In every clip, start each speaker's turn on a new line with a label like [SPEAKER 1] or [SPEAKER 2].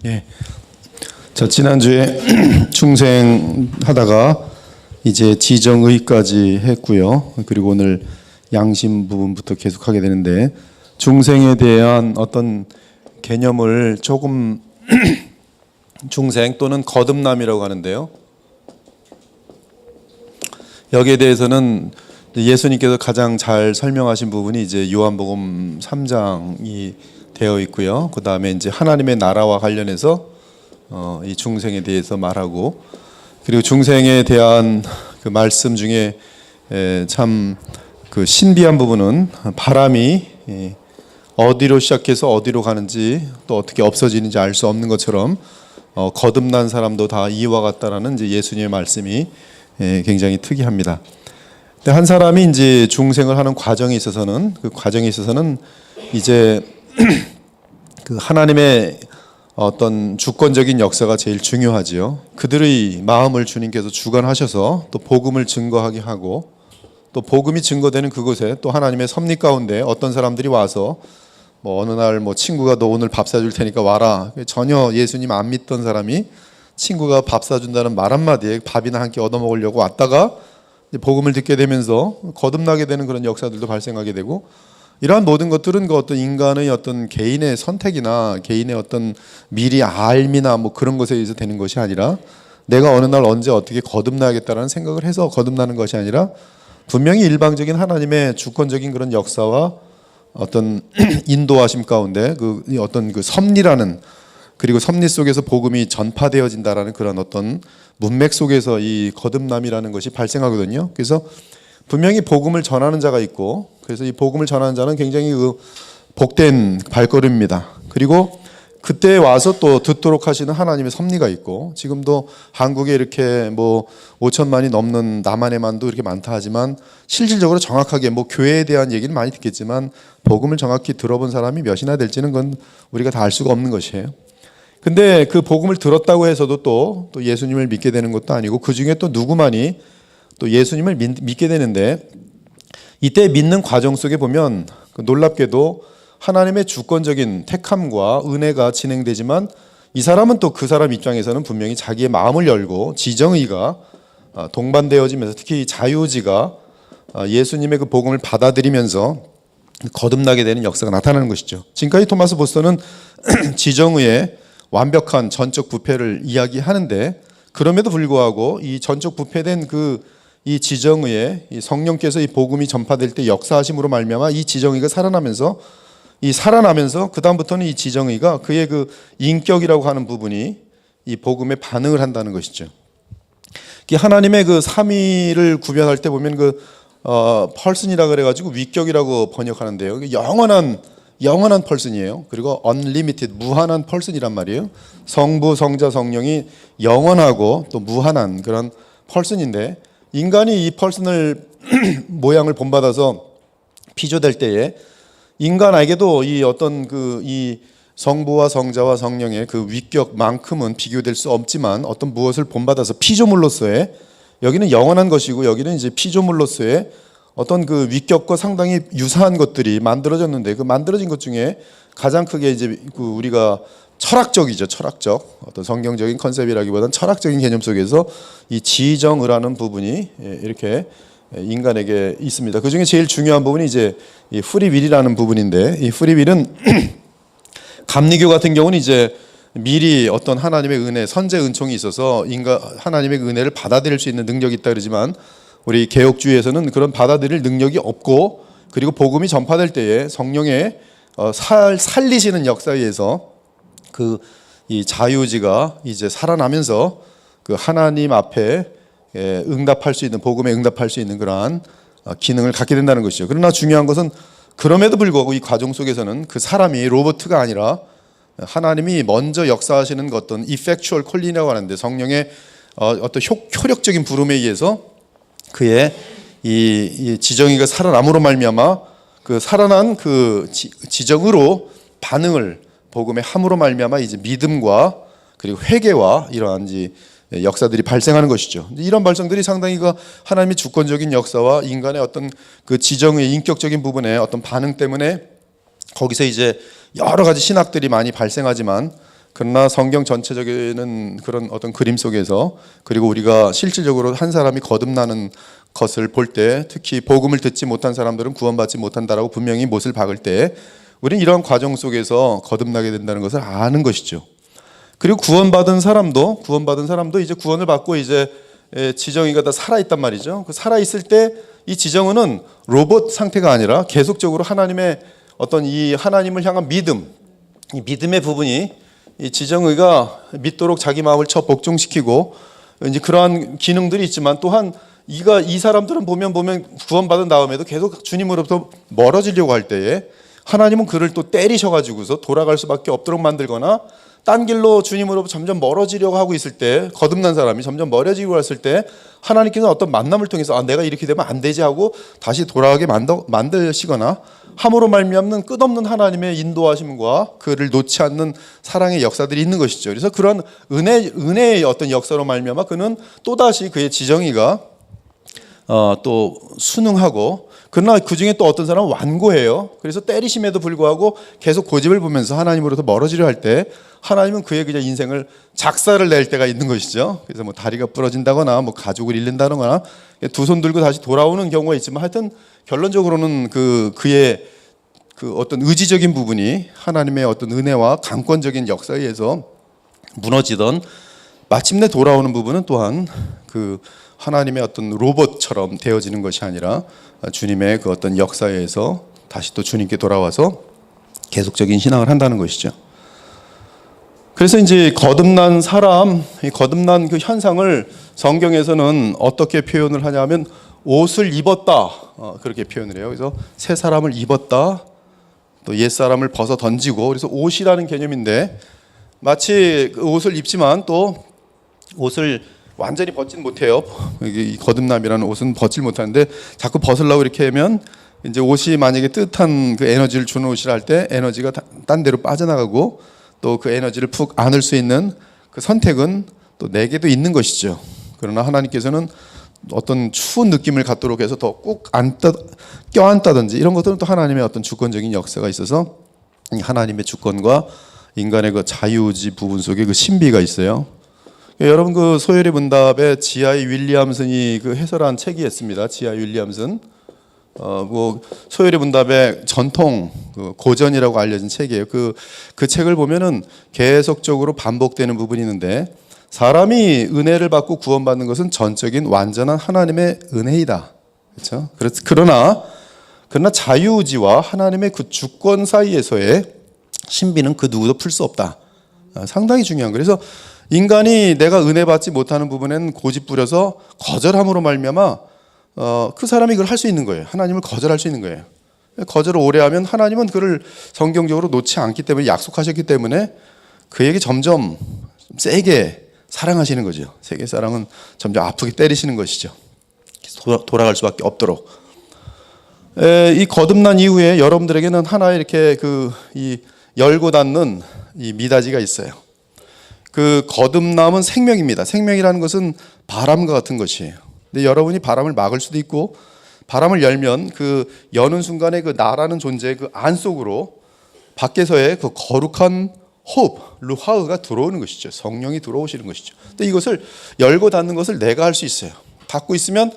[SPEAKER 1] 예. 자, 지난주에 중생하다가 이제 지정의까지 했고요. 그리고 오늘 양심 부분부터 계속하게 되는데, 중생에 대한 어떤 개념을 조금 중생 또는 거듭남이라고 하는데요. 여기에 대해서는 예수님께서 가장 잘 설명하신 부분이 이제 요한복음 3장이 되어 있고요. 그 다음에 이제 하나님의 나라와 관련해서 이 중생에 대해서 말하고, 그리고 중생에 대한 그 말씀 중에 참 그 신비한 부분은 바람이 어디로 시작해서 어디로 가는지 또 어떻게 없어지는지 알 수 없는 것처럼 거듭난 사람도 다 이와 같다라는 이제 예수님의 말씀이 굉장히 특이합니다. 근데 한 사람이 이제 중생을 하는 과정에 있어서는 이제 그 하나님의 어떤 주권적인 역사가 제일 중요하지요. 그들의 마음을 주님께서 주관하셔서 또 복음을 증거하게 하고, 또 복음이 증거되는 그곳에 또 하나님의 섭리 가운데 어떤 사람들이 와서 뭐 어느 날 뭐 친구가 너 오늘 밥 사줄 테니까 와라. 전혀 예수님 안 믿던 사람이 친구가 밥 사준다는 말 한마디에 밥이나 한 끼 얻어먹으려고 왔다가 복음을 듣게 되면서 거듭나게 되는 그런 역사들도 발생하게 되고, 이러한 모든 것들은 그 어떤 인간의 어떤 개인의 선택이나 개인의 어떤 미리 알미나 뭐 그런 것에 의해서 되는 것이 아니라, 내가 어느 날 언제 어떻게 거듭나야겠다라는 생각을 해서 거듭나는 것이 아니라 분명히 일방적인 하나님의 주권적인 그런 역사와 어떤 인도하심 가운데 그 어떤 그 섭리라는, 그리고 섭리 속에서 복음이 전파되어진다라는 그런 어떤 문맥 속에서 이 거듭남이라는 것이 발생하거든요. 그래서 분명히 복음을 전하는 자가 있고, 그래서 이 복음을 전하는 자는 굉장히 복된 발걸음입니다. 그리고 그때 와서 또 듣도록 하시는 하나님의 섭리가 있고, 지금도 한국에 이렇게 뭐 5천만이 넘는 남한에만도 이렇게 많다 하지만 실질적으로 정확하게 뭐 교회에 대한 얘기는 많이 듣겠지만 복음을 정확히 들어본 사람이 몇이나 될지는 건 우리가 다 알 수가 없는 것이에요. 근데 그 복음을 들었다고 해서도 또 예수님을 믿게 되는 것도 아니고, 그 중에 또 누구만이 또 예수님을 믿게 되는데, 이때 믿는 과정 속에 보면 놀랍게도 하나님의 주권적인 택함과 은혜가 진행되지만, 이 사람은 또 그 사람 입장에서는 분명히 자기의 마음을 열고 지정의가 동반되어지면서, 특히 자유의지가 예수님의 그 복음을 받아들이면서 거듭나게 되는 역사가 나타나는 것이죠. 지금까지 토마스 보스터는 지정의의 완벽한 전적 부패를 이야기하는데, 그럼에도 불구하고 이 전적 부패된 이 지정의에 이 성령께서 이 복음이 전파될 때 역사하심으로 말미암아 이 지정의가 살아나면서 그 다음부터는 이 지정의가 그의 그 인격이라고 하는 부분이 이 복음에 반응을 한다는 것이죠. 하나님의 그 삼위를 구별할 때 보면 펄슨이라 그래가지고 위격이라고 번역하는데요. 영원한 펄슨이에요. 그리고 unlimited, 무한한 펄슨이란 말이에요. 성부, 성자, 성령이 영원하고 또 무한한 그런 펄슨인데, 인간이 이 펄슨을 모양을 본받아서 피조될 때에 인간에게도 이 어떤 이 성부와 성자와 성령의 그 위격만큼은 비교될 수 없지만, 어떤 무엇을 본받아서 피조물로서의, 여기는 영원한 것이고 여기는 이제 피조물로서의 어떤 그 위격과 상당히 유사한 것들이 만들어졌는데, 그 만들어진 것 중에 가장 크게 이제 우리가 철학적이죠. 철학적 어떤 성경적인 컨셉이라기보다는 철학적인 개념 속에서 이 지정의라는 부분이 이렇게 인간에게 있습니다. 그 중에 제일 중요한 부분이 이제 이 프리윌이라는 부분인데, 이 프리윌은 감리교 같은 경우는 이제 미리 어떤 하나님의 은혜, 선제 은총이 있어서 하나님의 은혜를 받아들일 수 있는 능력이 있다 그러지만, 우리 개혁주의에서는 그런 받아들일 능력이 없고, 그리고 복음이 전파될 때에 성령의 살리시는 역사에 의해서 이 자유의지가 이제 살아나면서 그 하나님 앞에 응답할 수 있는, 복음에 응답할 수 있는 그러한 기능을 갖게 된다는 것이죠. 그러나 중요한 것은 그럼에도 불구하고 이 과정 속에서는 그 사람이 로봇가 아니라 하나님이 먼저 역사하시는 그 어떤 effectual calling이라고 하는데, 성령의 어떤 효력적인 부름에 의해서 그의 이 지정의가 살아남으로 말미암아 그 살아난 그 지정으로 반응을 복음의 함으로 말미암아 이제 믿음과 그리고 회개와 이러한 역사들이 발생하는 것이죠. 이런 발생들이 상당히 그 하나님의 주권적인 역사와 인간의 어떤 그 지정의 인격적인 부분의 어떤 반응 때문에 거기서 이제 여러 가지 신학들이 많이 발생하지만, 그러나 성경 전체적인 그런 어떤 그림 속에서, 그리고 우리가 실질적으로 한 사람이 거듭나는 것을 볼 때, 특히 복음을 듣지 못한 사람들은 구원받지 못한다라고 분명히 못을 박을 때, 우리는 이런 과정 속에서 거듭나게 된다는 것을 아는 것이죠. 그리고 구원받은 사람도 이제 구원을 받고 이제 지정이가 다 살아있단 말이죠. 그 살아있을 때 이 지정은 로봇 상태가 아니라 계속적으로 하나님의 어떤 이 하나님을 향한 믿음, 이 믿음의 부분이 이 지정의가 믿도록 자기 마음을 복종시키고, 이제 그러한 기능들이 있지만, 또한 이 사람들은 보면 구원받은 다음에도 계속 주님으로부터 멀어지려고 할 때에 하나님은 그를 또 때리셔가지고서 돌아갈 수밖에 없도록 만들거나, 딴 길로 주님으로부터 점점 멀어지려고 하고 있을 때, 거듭난 사람이 점점 멀어지고 했을 때 하나님께서는 어떤 만남을 통해서 내가 이렇게 되면 안 되지 하고 다시 돌아가게 만드시거나, 함으로 말미암는 끝없는 하나님의 인도하심과 그를 놓지 않는 사랑의 역사들이 있는 것이죠. 그래서 그런 은혜의 어떤 역사로 말미암아 그는 또다시 그의 지정의가 또 순응하고, 그러나 그 중에 또 어떤 사람은 완고해요. 그래서 때리심에도 불구하고 계속 고집을 부면서 하나님으로부터 멀어지려 할 때 하나님은 그의 그냥 인생을 작사를 낼 때가 있는 것이죠. 그래서 뭐 다리가 부러진다거나 뭐 가족을 잃는다거나 두 손 들고 다시 돌아오는 경우가 있지만, 하여튼 결론적으로는 그의 그 어떤 의지적인 부분이 하나님의 어떤 은혜와 강권적인 역사에 의해서 무너지던 마침내 돌아오는 부분은 또한 그 하나님의 어떤 로봇처럼 되어지는 것이 아니라 주님의 그 어떤 역사에 의해서 다시 또 주님께 돌아와서 계속적인 신앙을 한다는 것이죠. 그래서 이제 거듭난 사람, 거듭난 그 현상을 성경에서는 어떻게 표현을 하냐면 옷을 입었다, 그렇게 표현을 해요. 그래서 새 사람을 입었다, 또 옛 사람을 벗어 던지고, 그래서 옷이라는 개념인데, 마치 그 옷을 입지만 또 옷을 완전히 벗진 못해요. 이 거듭남이라는 옷은 벗질 못하는데, 자꾸 벗으려고 이렇게 하면 이제 옷이 만약에 뜨뜻한 그 에너지를 주는 옷이라 할 때 에너지가 딴 데로 빠져나가고, 또 그 에너지를 푹 안을 수 있는 그 선택은 또 내게도 있는 것이죠. 그러나 하나님께서는 어떤 추운 느낌을 갖도록 해서 더 꾹 껴안다든지 이런 것들은 또 하나님의 어떤 주권적인 역사가 있어서, 하나님의 주권과 인간의 그 자유의지 부분 속에 그 신비가 있어요. 여러분, 그 소열의 문답에 지하이 윌리엄슨이 그 해설한 책이 있습니다. 지하이 윌리엄슨. 뭐 소열의 문답의 전통 그 고전이라고 알려진 책이에요. 그 책을 보면은 계속적으로 반복되는 부분이 있는데, 사람이 은혜를 받고 구원받는 것은 전적인 완전한 하나님의 은혜이다. 그렇죠? 그러나 자유의지와 하나님의 그 주권 사이에서의 신비는 그 누구도 풀 수 없다. 상당히 중요한 거예요. 그래서 인간이 내가 은혜 받지 못하는 부분엔 고집 부려서 거절함으로 말미암아 그 사람이 그걸 할 수 있는 거예요. 하나님을 거절할 수 있는 거예요. 거절을 오래 하면 하나님은 그를 성경적으로 놓지 않기 때문에, 약속하셨기 때문에 그에게 점점 세게 사랑하시는 거죠. 세계 사랑은 점점 아프게 때리시는 것이죠. 돌아갈 수밖에 없도록. 이 거듭난 이후에 여러분들에게는 하나의 이렇게 이 열고 닫는 이 미닫이가 있어요. 그 거듭남은 생명입니다. 생명이라는 것은 바람과 같은 것이에요. 근데 여러분이 바람을 막을 수도 있고, 바람을 열면 그 여는 순간에 그 나라는 존재의 그 안 속으로 밖에서의 그 거룩한 호흡, 루하흐가 들어오는 것이죠. 성령이 들어오시는 것이죠. 근데 이것을 열고 닫는 것을 내가 할 수 있어요. 닫고 있으면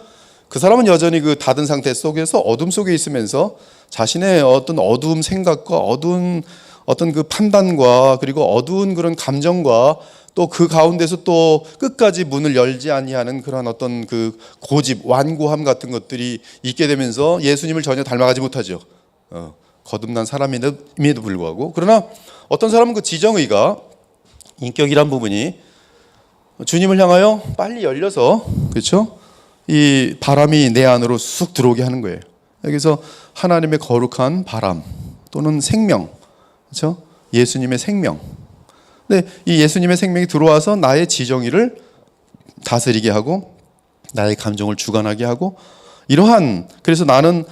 [SPEAKER 1] 그 사람은 여전히 그 닫은 상태 속에서 어둠 속에 있으면서 자신의 어떤 어두운 생각과 어두운 어떤 그 판단과, 그리고 어두운 그런 감정과, 또 그 가운데서 또 끝까지 문을 열지 아니하는 그런 어떤 그 고집, 완고함 같은 것들이 있게 되면서 예수님을 전혀 닮아가지 못하죠. 거듭난 사람임에도 불구하고. 그러나 어떤 사람은 그 지정의가, 인격이란 부분이 주님을 향하여 빨리 열려서, 그렇죠? 이 바람이 내 안으로 쑥 들어오게 하는 거예요. 여기서 하나님의 거룩한 바람 또는 생명, 그렇죠? 예수님의 생명. 근데 이 예수님의 생명이 들어와서 나의 지정의를 다스리게 하고, 나의 감정을 주관하게 하고, 이러한, 그래서 나는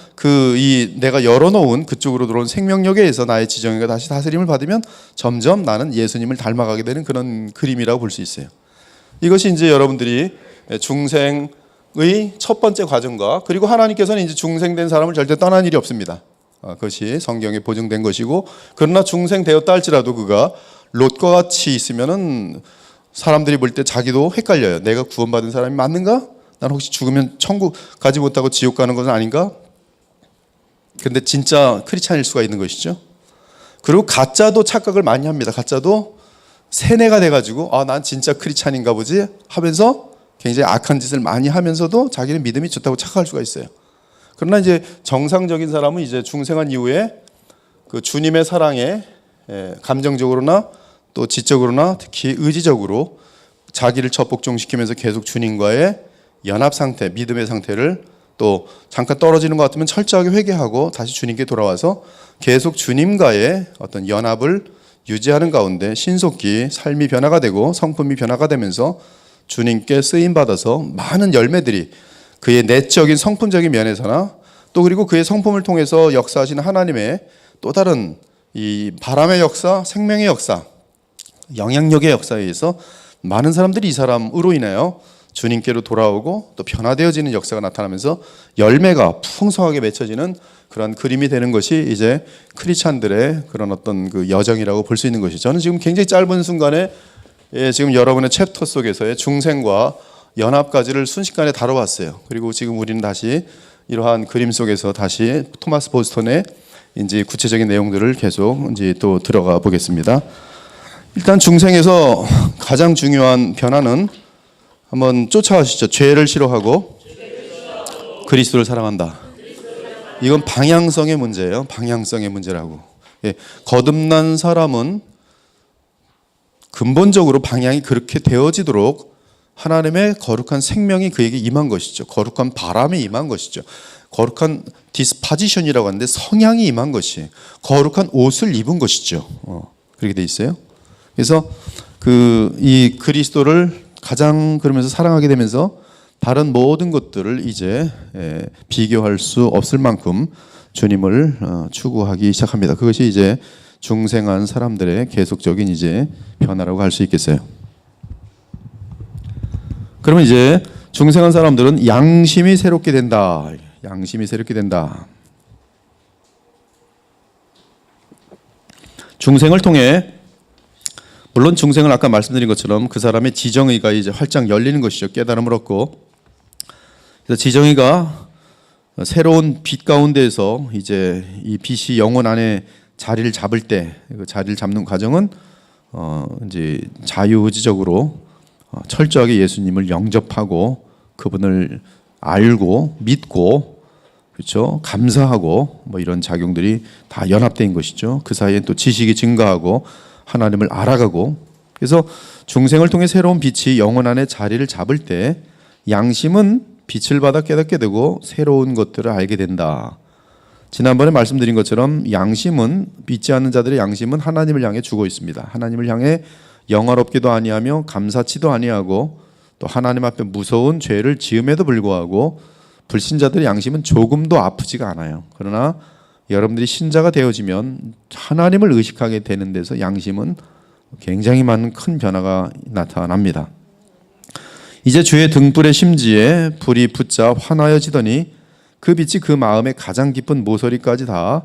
[SPEAKER 1] 내가 열어놓은 그쪽으로 들어온 생명력에 의해서 나의 지정의가 다시 다스림을 받으면 점점 나는 예수님을 닮아가게 되는 그런 그림이라고 볼 수 있어요. 이것이 이제 여러분들이 중생의 첫 번째 과정과, 그리고 하나님께서는 이제 중생된 사람을 절대 떠난 일이 없습니다. 그것이 성경에 보증된 것이고, 그러나 중생되었다 할지라도 그가 롯과 같이 있으면은 사람들이 볼 때 자기도 헷갈려요. 내가 구원받은 사람이 맞는가? 난 혹시 죽으면 천국 가지 못하고 지옥 가는 것은 아닌가? 근데 진짜 크리스찬일 수가 있는 것이죠. 그리고 가짜도 착각을 많이 합니다. 가짜도 세뇌가 돼가지고 난 진짜 크리스찬인가 보지 하면서 굉장히 악한 짓을 많이 하면서도 자기는 믿음이 좋다고 착각할 수가 있어요. 그러나 이제 정상적인 사람은 이제 중생한 이후에 그 주님의 사랑에 감정적으로나 또 지적으로나 특히 의지적으로 자기를 적복종시키면서 계속 주님과의 연합 상태, 믿음의 상태를 또 잠깐 떨어지는 것 같으면 철저하게 회개하고 다시 주님께 돌아와서 계속 주님과의 어떤 연합을 유지하는 가운데 신속히 삶이 변화가 되고 성품이 변화가 되면서 주님께 쓰임받아서 많은 열매들이 그의 내적인 성품적인 면에서나 또 그리고 그의 성품을 통해서 역사하시는 하나님의 또 다른 이 바람의 역사, 생명의 역사, 영향력의 역사에 의해서 많은 사람들이 이 사람으로 인하여 주님께로 돌아오고 또 변화되어지는 역사가 나타나면서 열매가 풍성하게 맺혀지는 그런 그림이 되는 것이 이제 크리스찬들의 그런 어떤 그 여정이라고 볼 수 있는 것이죠. 저는 지금 굉장히 짧은 순간에 지금 여러분의 챕터 속에서의 중생과 연합까지를 순식간에 다뤄봤어요. 그리고 지금 우리는 다시 이러한 그림 속에서 다시 토마스 보스턴의 이제 구체적인 내용들을 계속 이제 또 들어가 보겠습니다. 일단 중생에서 가장 중요한 변화는 한번 쫓아가시죠. 죄를 싫어하고 그리스도를 사랑한다. 이건 방향성의 문제예요. 방향성의 문제라고. 거듭난 사람은 근본적으로 방향이 그렇게 되어지도록 하나님의 거룩한 생명이 그에게 임한 것이죠. 거룩한 바람이 임한 것이죠. 거룩한 디스파지션이라고 하는데 성향이 임한 것이 거룩한 옷을 입은 것이죠. 그렇게 돼 있어요. 그래서 이 그리스도를 가장 그러면서 사랑하게 되면서 다른 모든 것들을 이제 비교할 수 없을 만큼 주님을 추구하기 시작합니다. 그것이 이제 중생한 사람들의 계속적인 이제 변화라고 할 수 있겠어요. 그러면 이제 중생한 사람들은 양심이 새롭게 된다. 양심이 새롭게 된다. 중생을 통해 물론 중생은 아까 말씀드린 것처럼 그 사람의 지정의가 이제 활짝 열리는 것이죠. 깨달음을 얻고. 그래서 지정의가 새로운 빛 가운데에서 이제 이 빛이 영혼 안에 자리를 잡을 때 그 자리를 잡는 과정은 이제 자유의지적으로 철저하게 예수님을 영접하고 그분을 알고 믿고 그렇죠. 감사하고 뭐 이런 작용들이 다 연합된 것이죠. 그 사이에 또 지식이 증가하고 하나님을 알아가고 그래서 중생을 통해 새로운 빛이 영혼 안에 자리를 잡을 때 양심은 빛을 받아 깨닫게 되고 새로운 것들을 알게 된다. 지난번에 말씀드린 것처럼 양심은 믿지 않는 자들의 양심은 하나님을 향해 죽어 있습니다. 하나님을 향해 영화롭기도 아니하며 감사치도 아니하고 또 하나님 앞에 무서운 죄를 지음에도 불구하고 불신자들의 양심은 조금도 아프지가 않아요. 그러나 여러분들이 신자가 되어지면 하나님을 의식하게 되는 데서 양심은 굉장히 많은 큰 변화가 나타납니다. 이제 주의 등불의 심지에 불이 붙자 환하여지더니 그 빛이 그 마음의 가장 깊은 모서리까지 다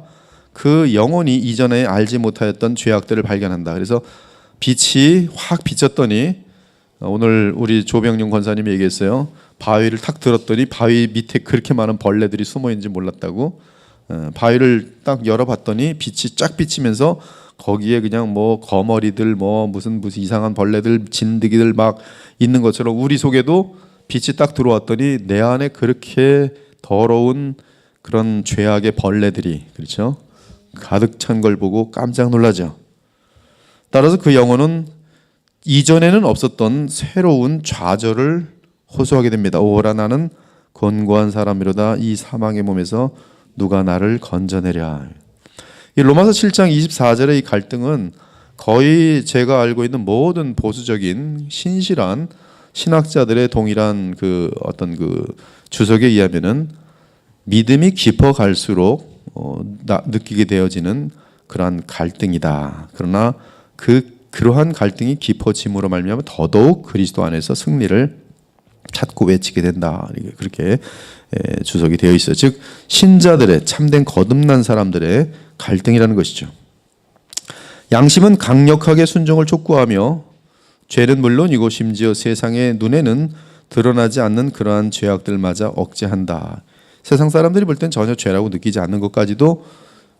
[SPEAKER 1] 그 영혼이 이전에 알지 못하였던 죄악들을 발견한다. 그래서 빛이 확 비쳤더니 오늘 우리 조병용 권사님이 얘기했어요. 바위를 탁 들었더니 바위 밑에 그렇게 많은 벌레들이 숨어 있는지 몰랐다고. 바위를 딱 열어봤더니 빛이 쫙 비치면서 거기에 그냥 뭐 거머리들 뭐 무슨 이상한 벌레들 진드기들 막 있는 것처럼 우리 속에도 빛이 딱 들어왔더니 내 안에 그렇게 더러운 그런 죄악의 벌레들이 그렇죠 가득 찬 걸 보고 깜짝 놀라죠. 따라서 그 영혼은 이전에는 없었던 새로운 좌절을 호소하게 됩니다. 오라 나는 권고한 사람이로다 이 사망의 몸에서 누가 나를 건져내랴. 이 로마서 7장 24절의 이 갈등은 거의 제가 알고 있는 모든 보수적인 신실한 신학자들의 동일한 그 어떤 그 주석에 의하면은 믿음이 깊어 갈수록 느끼게 되어지는 그러한 갈등이다. 그러나 그러한 갈등이 깊어짐으로 말미암아 더더욱 그리스도 안에서 승리를 찾고 외치게 된다. 그렇게 주석이 되어 있어요. 즉 신자들의 참된 거듭난 사람들의 갈등이라는 것이죠. 양심은 강력하게 순종을 촉구하며 죄는 물론이고 심지어 세상의 눈에는 드러나지 않는 그러한 죄악들마저 억제한다. 세상 사람들이 볼 땐 전혀 죄라고 느끼지 않는 것까지도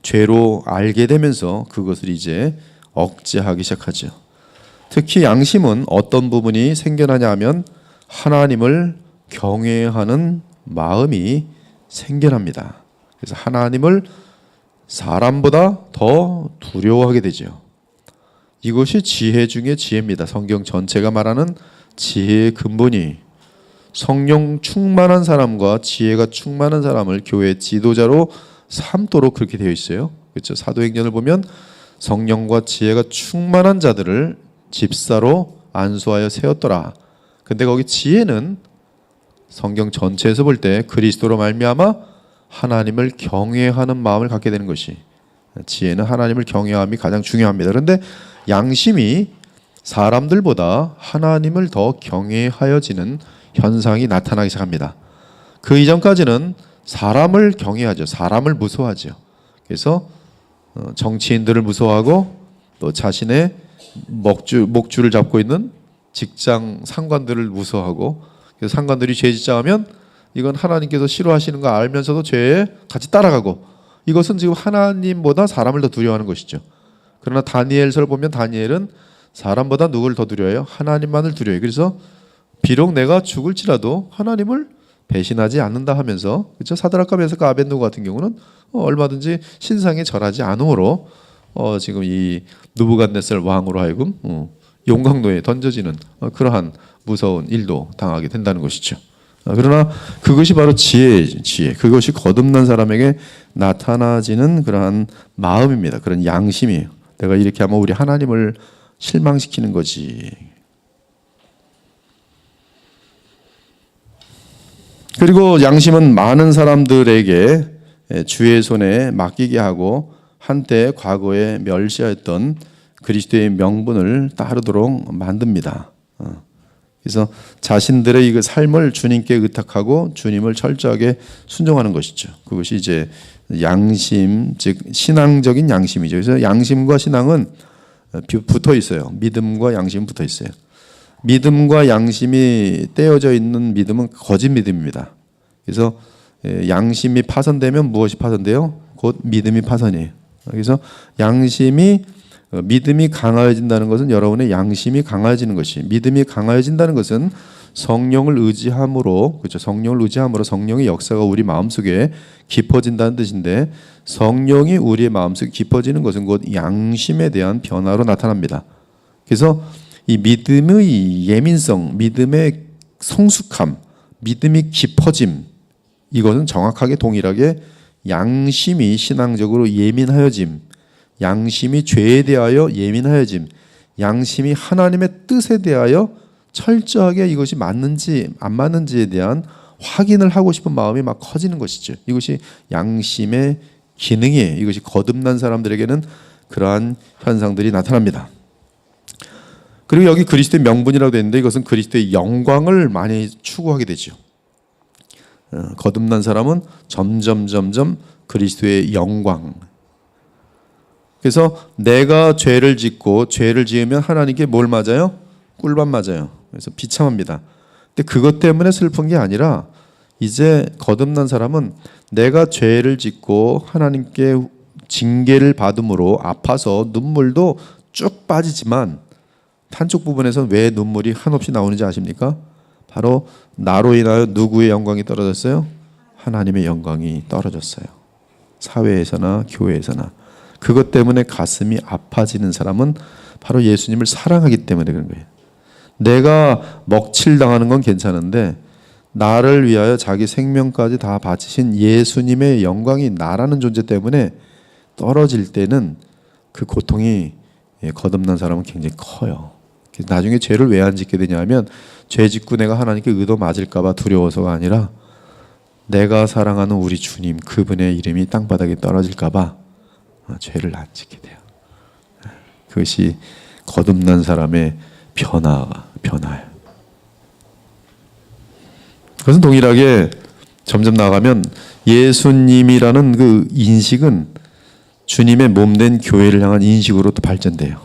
[SPEAKER 1] 죄로 알게 되면서 그것을 이제 억제하기 시작하죠. 특히 양심은 어떤 부분이 생겨나냐 하면 하나님을 경외하는 마음이 생겨납니다. 그래서 하나님을 사람보다 더 두려워하게 되죠. 이것이 지혜 중의 지혜입니다. 성경 전체가 말하는 지혜의 근본이 성령 충만한 사람과 지혜가 충만한 사람을 교회 지도자로 삼도록 그렇게 되어 있어요. 그렇죠? 사도행전을 보면 성령과 지혜가 충만한 자들을 집사로 안수하여 세웠더라. 근데 거기 지혜는 성경 전체에서 볼 때 그리스도로 말미암아 하나님을 경외하는 마음을 갖게 되는 것이, 지혜는 하나님을 경외함이 가장 중요합니다. 그런데 양심이 사람들보다 하나님을 더 경외하여지는 현상이 나타나기 시작합니다. 그 이전까지는 사람을 경외하죠. 사람을 무서워하죠. 그래서 정치인들을 무서워하고 또 자신의 목줄을 잡고 있는 직장 상관들을 무서워하고, 그래서 상관들이 죄 짓자 하면 이건 하나님께서 싫어하시는 거 알면서도 죄에 같이 따라가고, 이것은 지금 하나님보다 사람을 더 두려워하는 것이죠. 그러나 다니엘서를 보면 다니엘은 사람보다 누구를 더 두려워해요? 하나님만을 두려워해요. 그래서 비록 내가 죽을지라도 하나님을 배신하지 않는다 하면서, 그렇죠? 사드락과 메삭과 아벳느고 같은 경우는 얼마든지 신상에 절하지 않으므로 지금 이 느부갓네살 왕으로 하여금 용광로에 던져지는 그러한 무서운 일도 당하게 된다는 것이죠. 그러나 그것이 바로 지혜, 그것이 거듭난 사람에게 나타나지는 그러한 마음입니다. 그런 양심이에요. 내가 이렇게 하면 우리 하나님을 실망시키는 거지. 그리고 양심은 많은 사람들에게 주의 손에 맡기게 하고 한때 과거에 멸시하였던 그리스도의 명분을 따르도록 만듭니다. 그래서 자신들의 이 삶을 주님께 의탁하고 주님을 철저하게 순종하는 것이죠. 그것이 이제 양심, 즉 신앙적인 양심이죠. 그래서 양심과 신앙은 붙어 있어요. 믿음과 양심은 붙어 있어요. 믿음과 양심이 떼어져 있는 믿음은 거짓 믿음입니다. 그래서 양심이 파손되면 무엇이 파손돼요? 곧 믿음이 파손이에요. 그래서 믿음이 강화해진다는 것은 여러분의 양심이 강화해지는 것이, 믿음이 강화해진다는 것은 성령을 의지함으로, 그렇죠? 성령을 의지함으로 성령의 역사가 우리 마음속에 깊어진다는 뜻인데, 성령이 우리의 마음속에 깊어지는 것은 곧 양심에 대한 변화로 나타납니다. 그래서 이 믿음의 예민성, 믿음의 성숙함, 믿음이 깊어짐, 이것은 정확하게 동일하게 양심이 신앙적으로 예민하여짐, 양심이 죄에 대하여 예민하여짐, 양심이 하나님의 뜻에 대하여 철저하게 이것이 맞는지 안 맞는지에 대한 확인을 하고 싶은 마음이 막 커지는 것이죠. 이것이 양심의 기능이에요. 이것이 거듭난 사람들에게는 그러한 현상들이 나타납니다. 그리고 여기 그리스도의 명분이라고 되어 있는데, 이것은 그리스도의 영광을 많이 추구하게 되죠. 거듭난 사람은 점점 그리스도의 영광. 그래서 내가 죄를 짓고 죄를 지으면 하나님께 뭘 맞아요? 꿀밤 맞아요. 그래서 비참합니다. 근데 그것 때문에 슬픈 게 아니라, 이제 거듭난 사람은 내가 죄를 짓고 하나님께 징계를 받음으로 아파서 눈물도 쭉 빠지지만 한쪽 부분에서 왜 눈물이 한없이 나오는지 아십니까? 바로 나로 인하여 누구의 영광이 떨어졌어요? 하나님의 영광이 떨어졌어요. 사회에서나 교회에서나. 그것 때문에 가슴이 아파지는 사람은 바로 예수님을 사랑하기 때문에 그런 거예요. 내가 먹칠당하는 건 괜찮은데 나를 위하여 자기 생명까지 다 바치신 예수님의 영광이 나라는 존재 때문에 떨어질 때는 그 고통이, 거듭난 사람은 굉장히 커요. 나중에 죄를 왜 안 짓게 되냐 하면, 죄 짓고 내가 하나님께 의도 맞을까 봐 두려워서가 아니라 내가 사랑하는 우리 주님, 그분의 이름이 땅바닥에 떨어질까 봐 죄를 안 짓게 돼요. 그것이 거듭난 사람의 변화예요. 그것은 동일하게 점점 나아가면 예수님이라는 그 인식은 주님의 몸된 교회를 향한 인식으로 또 발전돼요.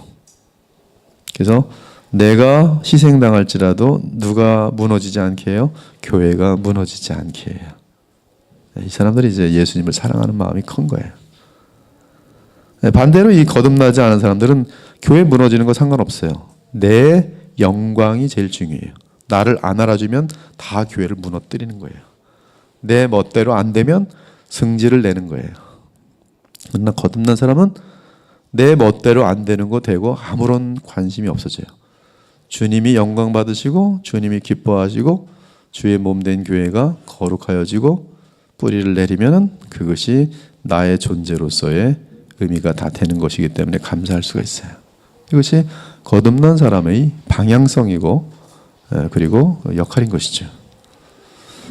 [SPEAKER 1] 그래서 내가 희생당할지라도 누가 무너지지 않게 해요? 교회가 무너지지 않게 해요. 이 사람들이 이제 예수님을 사랑하는 마음이 큰 거예요. 반대로 이 거듭나지 않은 사람들은 교회 무너지는 거 상관없어요. 내 영광이 제일 중요해요. 나를 안 알아주면 다 교회를 무너뜨리는 거예요. 내 멋대로 안 되면 승질을 내는 거예요. 그러나 거듭난 사람은 내 멋대로 안 되는 거 되고 아무런 관심이 없어져요. 주님이 영광 받으시고 주님이 기뻐하시고 주의 몸된 교회가 거룩하여지고 뿌리를 내리면 그것이 나의 존재로서의 의미가 다 되는 것이기 때문에 감사할 수가 있어요. 이것이 거듭난 사람의 방향성이고 그리고 역할인 것이죠.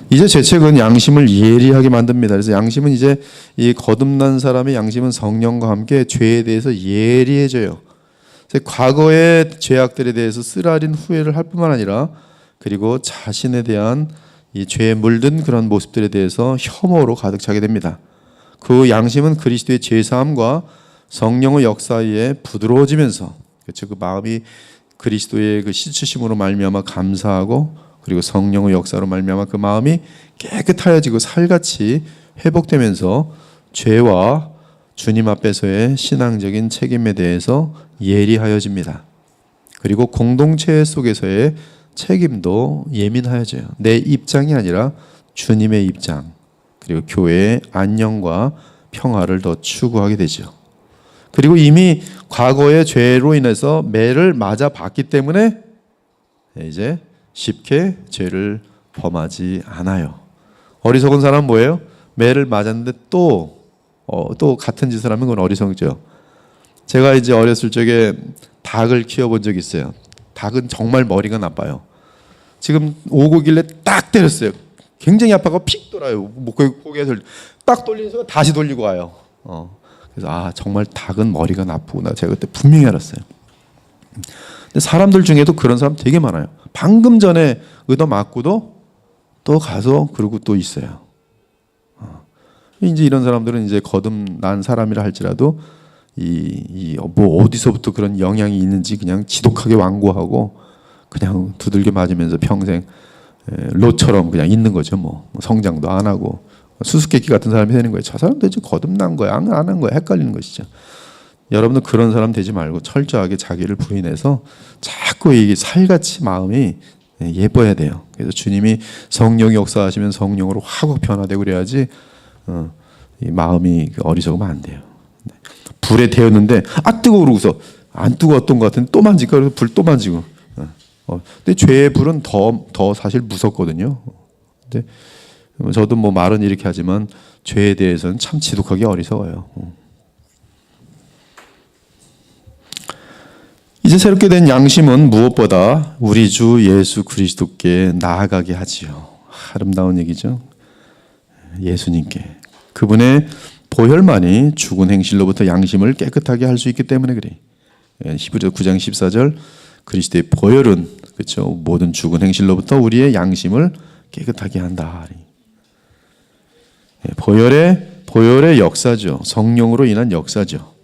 [SPEAKER 1] 이제 죄책은 양심을 예리하게 만듭니다. 그래서 양심은 이제 이 거듭난 사람의 양심은 성령과 함께 죄에 대해서 예리해져요. 과거의 죄악들에 대해서 쓰라린 후회를 할 뿐만 아니라 그리고 자신에 대한 이 죄에 물든 그런 모습들에 대해서 혐오로 가득 차게 됩니다. 그 양심은 그리스도의 죄사함과 성령의 역사에 부드러워지면서 그렇죠. 그 마음이 그리스도의 그 씻으심으로 말미암아 감사하고 그리고 성령의 역사로 말미암아 그 마음이 깨끗하여지고 살같이 회복되면서 죄와 주님 앞에서의 신앙적인 책임에 대해서 예리하여집니다. 그리고 공동체 속에서의 책임도 예민하여져요. 내 입장이 아니라 주님의 입장 그리고 교회의 안녕과 평화를 더 추구하게 되죠. 그리고 이미 과거의 죄로 인해서 매를 맞아 봤기 때문에 이제 쉽게 죄를 범하지 않아요. 어리석은 사람은 뭐예요? 매를 맞았는데 또 같은 짓을 하면 그건 어리석죠. 제가 이제 어렸을 적에 닭을 키워본 적이 있어요. 닭은 정말 머리가 나빠요. 지금 오고 길래 딱 때렸어요. 굉장히 아파서 픽 돌아요. 고개에서 딱 돌리는 순간 다시 돌리고 와요. 그래서 정말 닭은 머리가 나쁘구나. 제가 그때 분명히 알았어요. 근데 사람들 중에도 그런 사람 되게 많아요. 방금 전에 얻어 맞고도 또 가서 그러고 또 있어요. 이제 이런 사람들은 이제 거듭난 사람이라 할지라도 뭐 어디서부터 그런 영향이 있는지 그냥 지독하게 완고하고 그냥 두들겨 맞으면서 평생 로처럼 그냥 있는 거죠. 뭐 성장도 안 하고 수수께끼 같은 사람이 되는 거예요. 저 사람 도대체 거듭난 거야, 안 한 거야, 헷갈리는 것이죠. 여러분도 그런 사람 되지 말고 철저하게 자기를 부인해서 자꾸 이게 살같이 마음이 예뻐야 돼요. 그래서 주님이 성령이 역사하시면 성령으로 확 변화되고 그래야지 이 마음이 어리석으면 안 돼요. 불에 데웠는데 뜨거워 그러고서 안 뜨거웠던 것 같은데 또 만질까 그래서 불 또 만지고. 근데 죄의 불은 더 사실 무섭거든요. 근데 저도 뭐 말은 이렇게 하지만 죄에 대해서는 참 지독하게 어리석어요. 이제 새롭게 된 양심은 무엇보다 우리 주 예수 그리스도께 나아가게 하지요. 아름다운 얘기죠. 예수님께. 그분의 보혈만이 죽은 행실로부터 양심을 깨끗하게 할 수 있기 때문에 그래. 히브리서 9장 14절 그리스도의 보혈은 그렇죠. 모든 죽은 행실로부터 우리의 양심을 깨끗하게 한다. 보혈의 역사죠. 성령으로 인한 역사죠.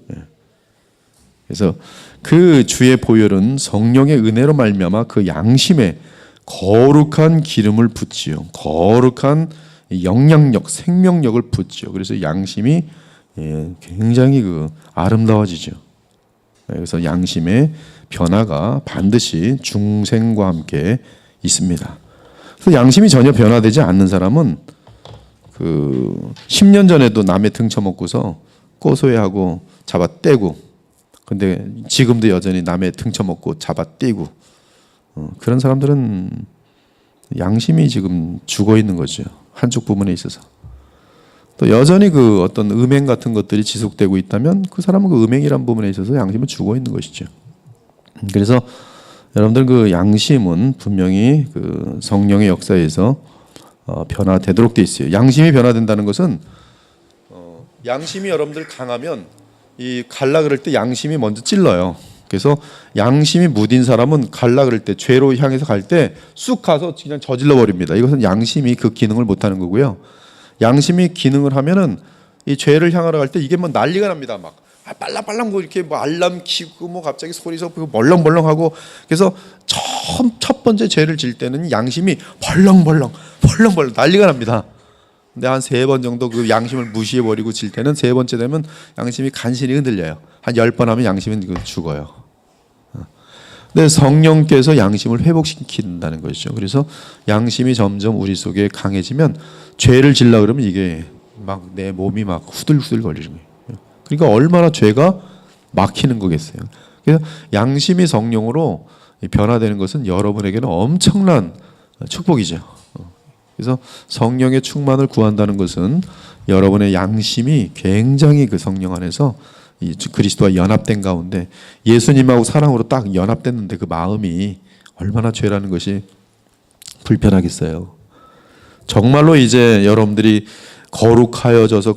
[SPEAKER 1] 그래서 그 주의 보혈은 성령의 은혜로 말미암아 그 양심에 거룩한 기름을 붓지요. 거룩한 영향력, 생명력을 붓죠. 그래서 양심이 굉장히 아름다워지죠. 그래서 양심의 변화가 반드시 중생과 함께 있습니다. 그래서 양심이 전혀 변화되지 않는 사람은 10년 전에도 남의 등 쳐먹고서 고소해하고 잡아 떼고, 근데 지금도 여전히 남의 등 쳐먹고 잡아 떼고, 그런 사람들은 양심이 지금 죽어 있는 거죠. 한쪽 부분에 있어서. 또 여전히 어떤 음행 같은 것들이 지속되고 있다면 그 사람은 음행이란 부분에 있어서 양심은 죽어 있는 것이죠. 그래서 여러분들 양심은 분명히 성령의 역사에서 변화되도록 돼 있어요. 양심이 변화된다는 것은 양심이 여러분들 강하면 이 갈라 그럴 때 양심이 먼저 찔러요. 그래서 양심이 무딘 사람은 갈라 그럴 때 죄로 향해서 갈 때 쑥 가서 그냥 저질러 버립니다. 이것은 양심이 그 기능을 못 하는 거고요. 양심이 기능을 하면은 이 죄를 향하러 갈 때 이게 뭐 난리가 납니다. 막 빨랑빨랑 뭐 이렇게 뭐 알람 키고 뭐 갑자기 소리서 멀렁멀렁하고. 그래서 첫 번째 죄를 질 때는 양심이 벌렁벌렁 난리가 납니다. 근데 한 3번 정도 그 양심을 무시해버리고 질 때는 3번째 되면 양심이 간신히 흔들려요. 한 10번 하면 양심은 죽어요. 근데 성령께서 양심을 회복시킨다는 것이죠. 그래서 양심이 점점 우리 속에 강해지면 죄를 질라 그러면 이게 막 내 몸이 막 후들후들 걸리는 거예요. 그러니까 얼마나 죄가 막히는 거겠어요. 그래서 양심이 성령으로 변화되는 것은 여러분에게는 엄청난 축복이죠. 그래서 성령의 충만을 구한다는 것은 여러분의 양심이 굉장히 그 성령 안에서 이 그리스도와 연합된 가운데 예수님하고 사랑으로 딱 연합됐는데 그 마음이 얼마나 죄라는 것이 불편하겠어요. 정말로 이제 여러분들이 거룩하여져서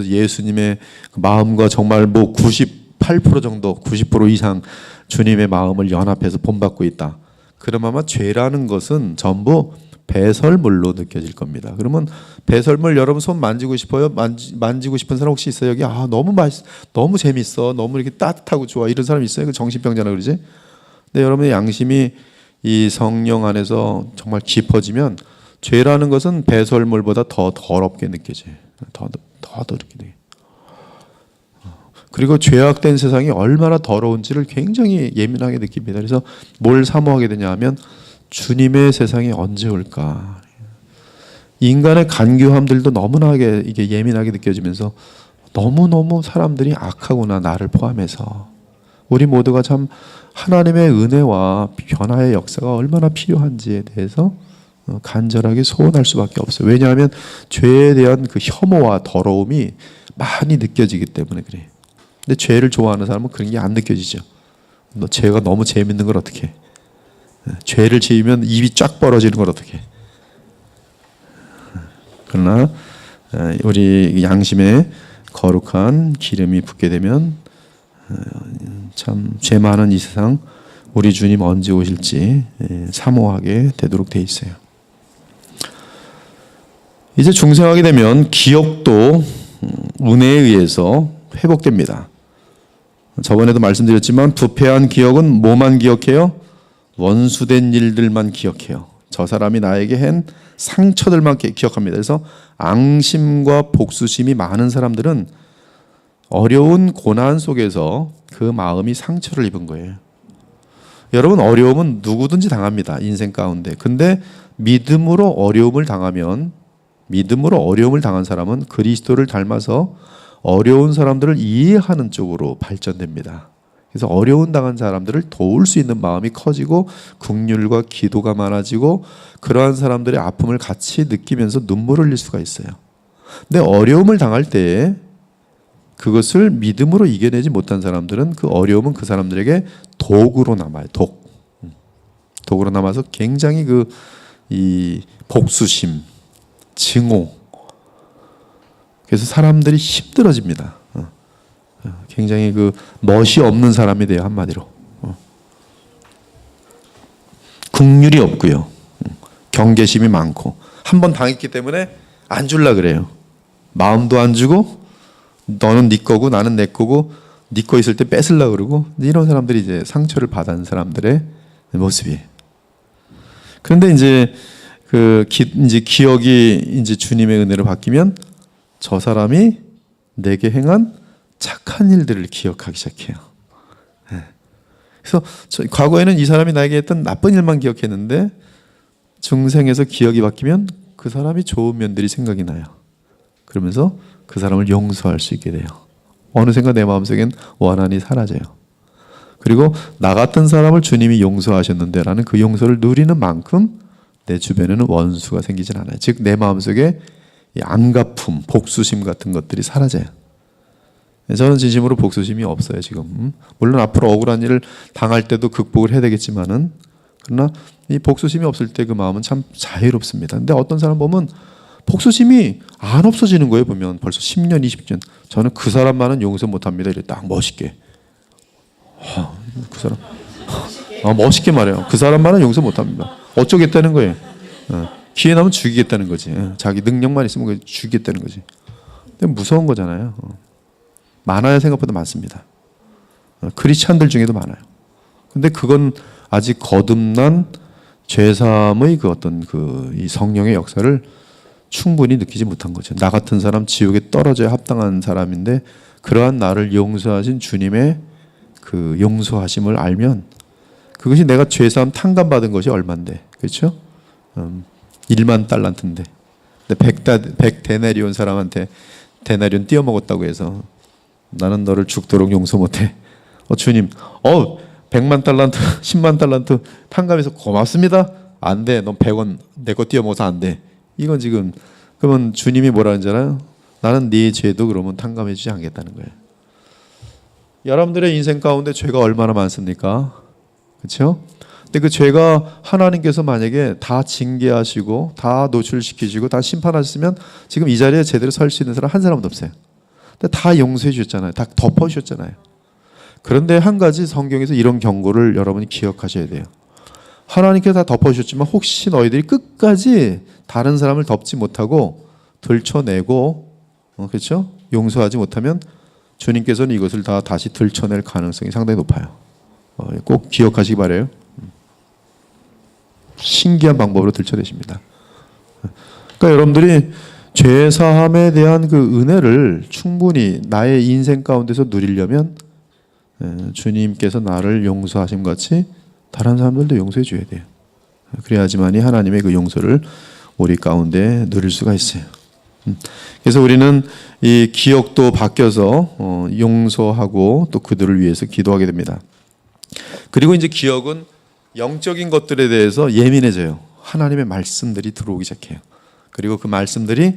[SPEAKER 1] 예수님의 마음과 정말 뭐 98% 정도 90% 이상 주님의 마음을 연합해서 본받고 있다. 그럼 아마 죄라는 것은 전부 배설물로 느껴질 겁니다. 그러면 배설물 여러분 손 만지고 싶어요? 만지고 싶은 사람 혹시 있어요? 여기 너무 맛있어, 너무 재밌어, 너무 이렇게 따뜻하고 좋아 이런 사람 있어요? 그 정신병자나 그러지? 근데 여러분의 양심이 이 성령 안에서 정말 깊어지면 죄라는 것은 배설물보다 더 더럽게 느껴져요. 더 더럽게 돼. 그리고 죄악된 세상이 얼마나 더러운지를 굉장히 예민하게 느낍니다. 그래서 뭘 사모하게 되냐 하면 주님의 세상이 언제 올까? 인간의 간교함들도 너무나게 이게 예민하게 느껴지면서 너무너무 사람들이 악하구나, 나를 포함해서. 우리 모두가 참 하나님의 은혜와 변화의 역사가 얼마나 필요한지에 대해서 간절하게 소원할 수밖에 없어요. 왜냐하면 죄에 대한 그 혐오와 더러움이 많이 느껴지기 때문에 그래요. 근데 죄를 좋아하는 사람은 그런 게 안 느껴지죠. 너 죄가 너무 재밌는 걸 어떻게 해? 죄를 지으면 입이 쫙 벌어지는 걸 어떻게 해? 그러나 우리 양심에 거룩한 기름이 붓게 되면 참 죄 많은 이 세상 우리 주님 언제 오실지 사모하게 되도록 돼 있어요. 이제 중생하게 되면 기억도 은혜에 의해서 회복됩니다. 저번에도 말씀드렸지만 부패한 기억은 뭐만 기억해요? 원수된 일들만 기억해요. 저 사람이 나에게 한 상처들만 기억합니다. 그래서 앙심과 복수심이 많은 사람들은 어려운 고난 속에서 그 마음이 상처를 입은 거예요. 여러분, 어려움은 누구든지 당합니다. 인생 가운데. 근데 믿음으로 어려움을 당한 사람은 그리스도를 닮아서 어려운 사람들을 이해하는 쪽으로 발전됩니다. 그래서 어려운 당한 사람들을 도울 수 있는 마음이 커지고 긍휼과 기도가 많아지고 그러한 사람들의 아픔을 같이 느끼면서 눈물을 흘릴 수가 있어요. 근데 어려움을 당할 때 그것을 믿음으로 이겨내지 못한 사람들은 그 어려움은 그 사람들에게 독으로 남아요. 독으로 남아서 굉장히 이 복수심, 증오. 그래서 사람들이 힘들어집니다. 굉장히 멋이 없는 사람이 돼요, 한마디로. 긍휼이 없고요. 경계심이 많고 한번 당했기 때문에 안 줄라 그래요. 마음도 안 주고 너는 네 거고 나는 내 거고 네 거 있을 때 뺏으려 그러고 이런 사람들이 이제 상처를 받은 사람들의 모습이에요. 그런데 이제 이제 기억이 이제 주님의 은혜로 바뀌면 저 사람이 내게 행한 착한 일들을 기억하기 시작해요. 그래서 과거에는 이 사람이 나에게 했던 나쁜 일만 기억했는데 중생에서 기억이 바뀌면 그 사람이 좋은 면들이 생각이 나요. 그러면서 그 사람을 용서할 수 있게 돼요. 어느샌가 내 마음속엔 원한이 사라져요. 그리고 나 같은 사람을 주님이 용서하셨는데 라는 그 용서를 누리는 만큼 내 주변에는 원수가 생기진 않아요. 즉 내 마음속에 안갚음, 복수심 같은 것들이 사라져요. 저는 진심으로 복수심이 없어요 지금. 물론 앞으로 억울한 일을 당할 때도 극복을 해야 되겠지만은 그러나 이 복수심이 없을 때 그 마음은 참 자유롭습니다. 근데 어떤 사람 보면 복수심이 안 없어지는 거예요. 보면 벌써 10년, 20년. 저는 그 사람만은 용서 못합니다. 이렇게 딱 멋있게. 그 사람 멋있게 말해요. 그 사람만은 용서 못합니다. 어쩌겠다는 거예요. 기회 나면 죽이겠다는 거지. 자기 능력만 있으면 죽이겠다는 거지. 근데 무서운 거잖아요. 많아요. 생각보다 많습니다. 크리스찬들 중에도 많아요. 근데 그건 아직 거듭난 죄사함의 그 어떤 이 성령의 역사를 충분히 느끼지 못한 거죠. 나 같은 사람 지옥에 떨어져야 합당한 사람인데 그러한 나를 용서하신 주님의 그 용서하심을 알면 그것이 내가 죄사함 탕감받은 것이 얼만데, 그렇죠? 1만 달란트인데 100데나리온 사람한테 데나리온 띄어먹었다고 해서 나는 너를 죽도록 용서 못해. 주님, 100만 달란트, 10만 달란트 탕감해서 고맙습니다. 안 돼. 넌 100원 내 거 띄어먹어서 안 돼. 이건 지금 그러면 주님이 뭐라는 줄 알아요? 나는 네 죄도 그러면 탕감해 주지 않겠다는 거예요. 여러분들의 인생 가운데 죄가 얼마나 많습니까? 그렇죠? 근데 그 죄가 하나님께서 만약에 다 징계하시고 다 노출시키시고 다 심판하셨으면 지금 이 자리에 제대로 설 수 있는 사람 한 사람도 없어요. 근데 다 용서해 주셨잖아요. 다 덮어주셨잖아요. 그런데 한 가지 성경에서 이런 경고를 여러분이 기억하셔야 돼요. 하나님께서 다 덮어주셨지만 혹시 너희들이 끝까지 다른 사람을 덮지 못하고 들춰내고 그렇죠? 용서하지 못하면 주님께서는 이것을 다 다시 들춰낼 가능성이 상당히 높아요. 꼭 기억하시기 바라요. 신기한 방법으로 들춰내십니다. 그러니까 여러분들이 죄사함에 대한 그 은혜를 충분히 나의 인생 가운데서 누리려면 주님께서 나를 용서하심 같이 다른 사람들도 용서해 줘야 돼요. 그래야지만이 하나님의 그 용서를 우리 가운데 누릴 수가 있어요. 그래서 우리는 이 기억도 바뀌어서 용서하고 또 그들을 위해서 기도하게 됩니다. 그리고 이제 기억은 영적인 것들에 대해서 예민해져요. 하나님의 말씀들이 들어오기 시작해요. 그리고 그 말씀들이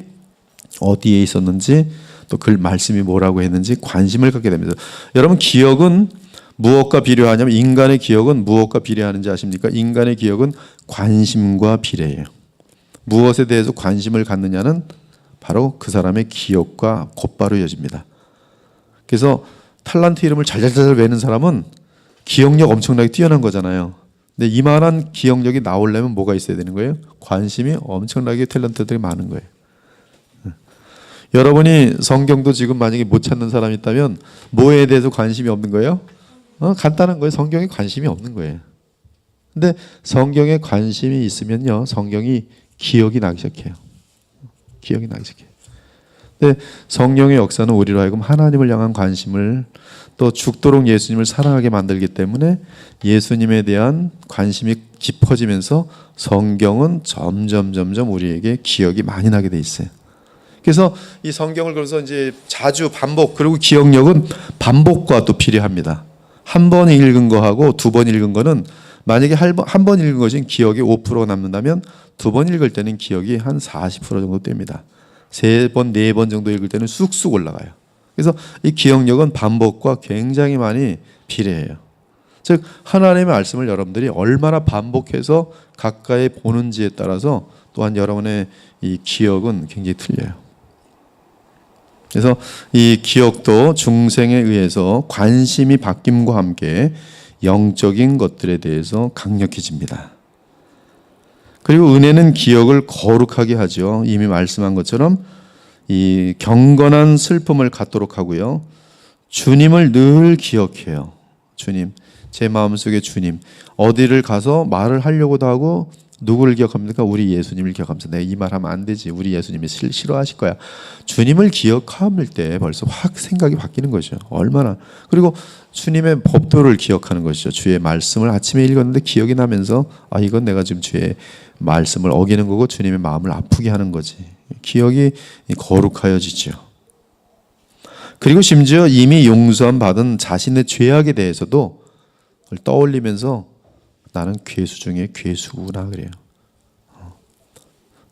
[SPEAKER 1] 어디에 있었는지 또 그 말씀이 뭐라고 했는지 관심을 갖게 됩니다. 여러분, 기억은 무엇과 비례하냐면 인간의 기억은 무엇과 비례하는지 아십니까? 인간의 기억은 관심과 비례해요. 무엇에 대해서 관심을 갖느냐는 바로 그 사람의 기억과 곧바로 이어집니다. 그래서 탈란트 이름을 잘잘잘 외는 사람은 기억력 엄청나게 뛰어난 거잖아요. 근데 이만한 기억력이 나오려면 뭐가 있어야 되는 거예요? 관심이 엄청나게 탤런트들이 많은 거예요. 여러분이 성경도 지금 만약에 못 찾는 사람이 있다면 뭐에 대해서 관심이 없는 거예요? 간단한 거예요. 성경에 관심이 없는 거예요. 근데 성경에 관심이 있으면요, 성경이 기억이 나기 시작해요. 기억이 나기 시작해요. 근데 성령의 역사는 우리로 하여금 하나님을 향한 관심을 또 죽도록 예수님을 사랑하게 만들기 때문에 예수님에 대한 관심이 깊어지면서 성경은 점점 우리에게 기억이 많이 나게 돼 있어요. 그래서 이 성경을 그래서 이제 자주 반복, 그리고 기억력은 반복과 또 비례합니다. 한 번 읽은 거하고 두 번 읽은 거는 만약에 한 번 읽은 것은 기억이 5% 남는다면 두 번 읽을 때는 기억이 한 40% 정도 됩니다. 세 번, 네 번 정도 읽을 때는 쑥쑥 올라가요. 그래서 이 기억력은 반복과 굉장히 많이 비례해요. 즉 하나님의 말씀을 여러분들이 얼마나 반복해서 가까이 보는지에 따라서 또한 여러분의 이 기억은 굉장히 틀려요. 그래서 이 기억도 중생에 의해서 관심이 바뀜과 함께 영적인 것들에 대해서 강력해집니다. 그리고 은혜는 기억을 거룩하게 하죠. 이미 말씀한 것처럼 이 경건한 슬픔을 갖도록 하고요. 주님을 늘 기억해요. 주님, 제 마음속에 주님. 어디를 가서 말을 하려고도 하고 누구를 기억합니까? 우리 예수님을 기억하면서 내가 이 말하면 안 되지. 우리 예수님이 싫어하실 거야. 주님을 기억할 때 벌써 확 생각이 바뀌는 거죠. 얼마나. 그리고 주님의 법도를 기억하는 것이죠. 주의 말씀을 아침에 읽었는데 기억이 나면서 이건 내가 지금 주의 말씀을 어기는 거고 주님의 마음을 아프게 하는 거지. 기억이 거룩하여지죠. 그리고 심지어 이미 용서함 받은 자신의 죄악에 대해서도 떠올리면서 나는 괴수 중에 괴수구나 그래요.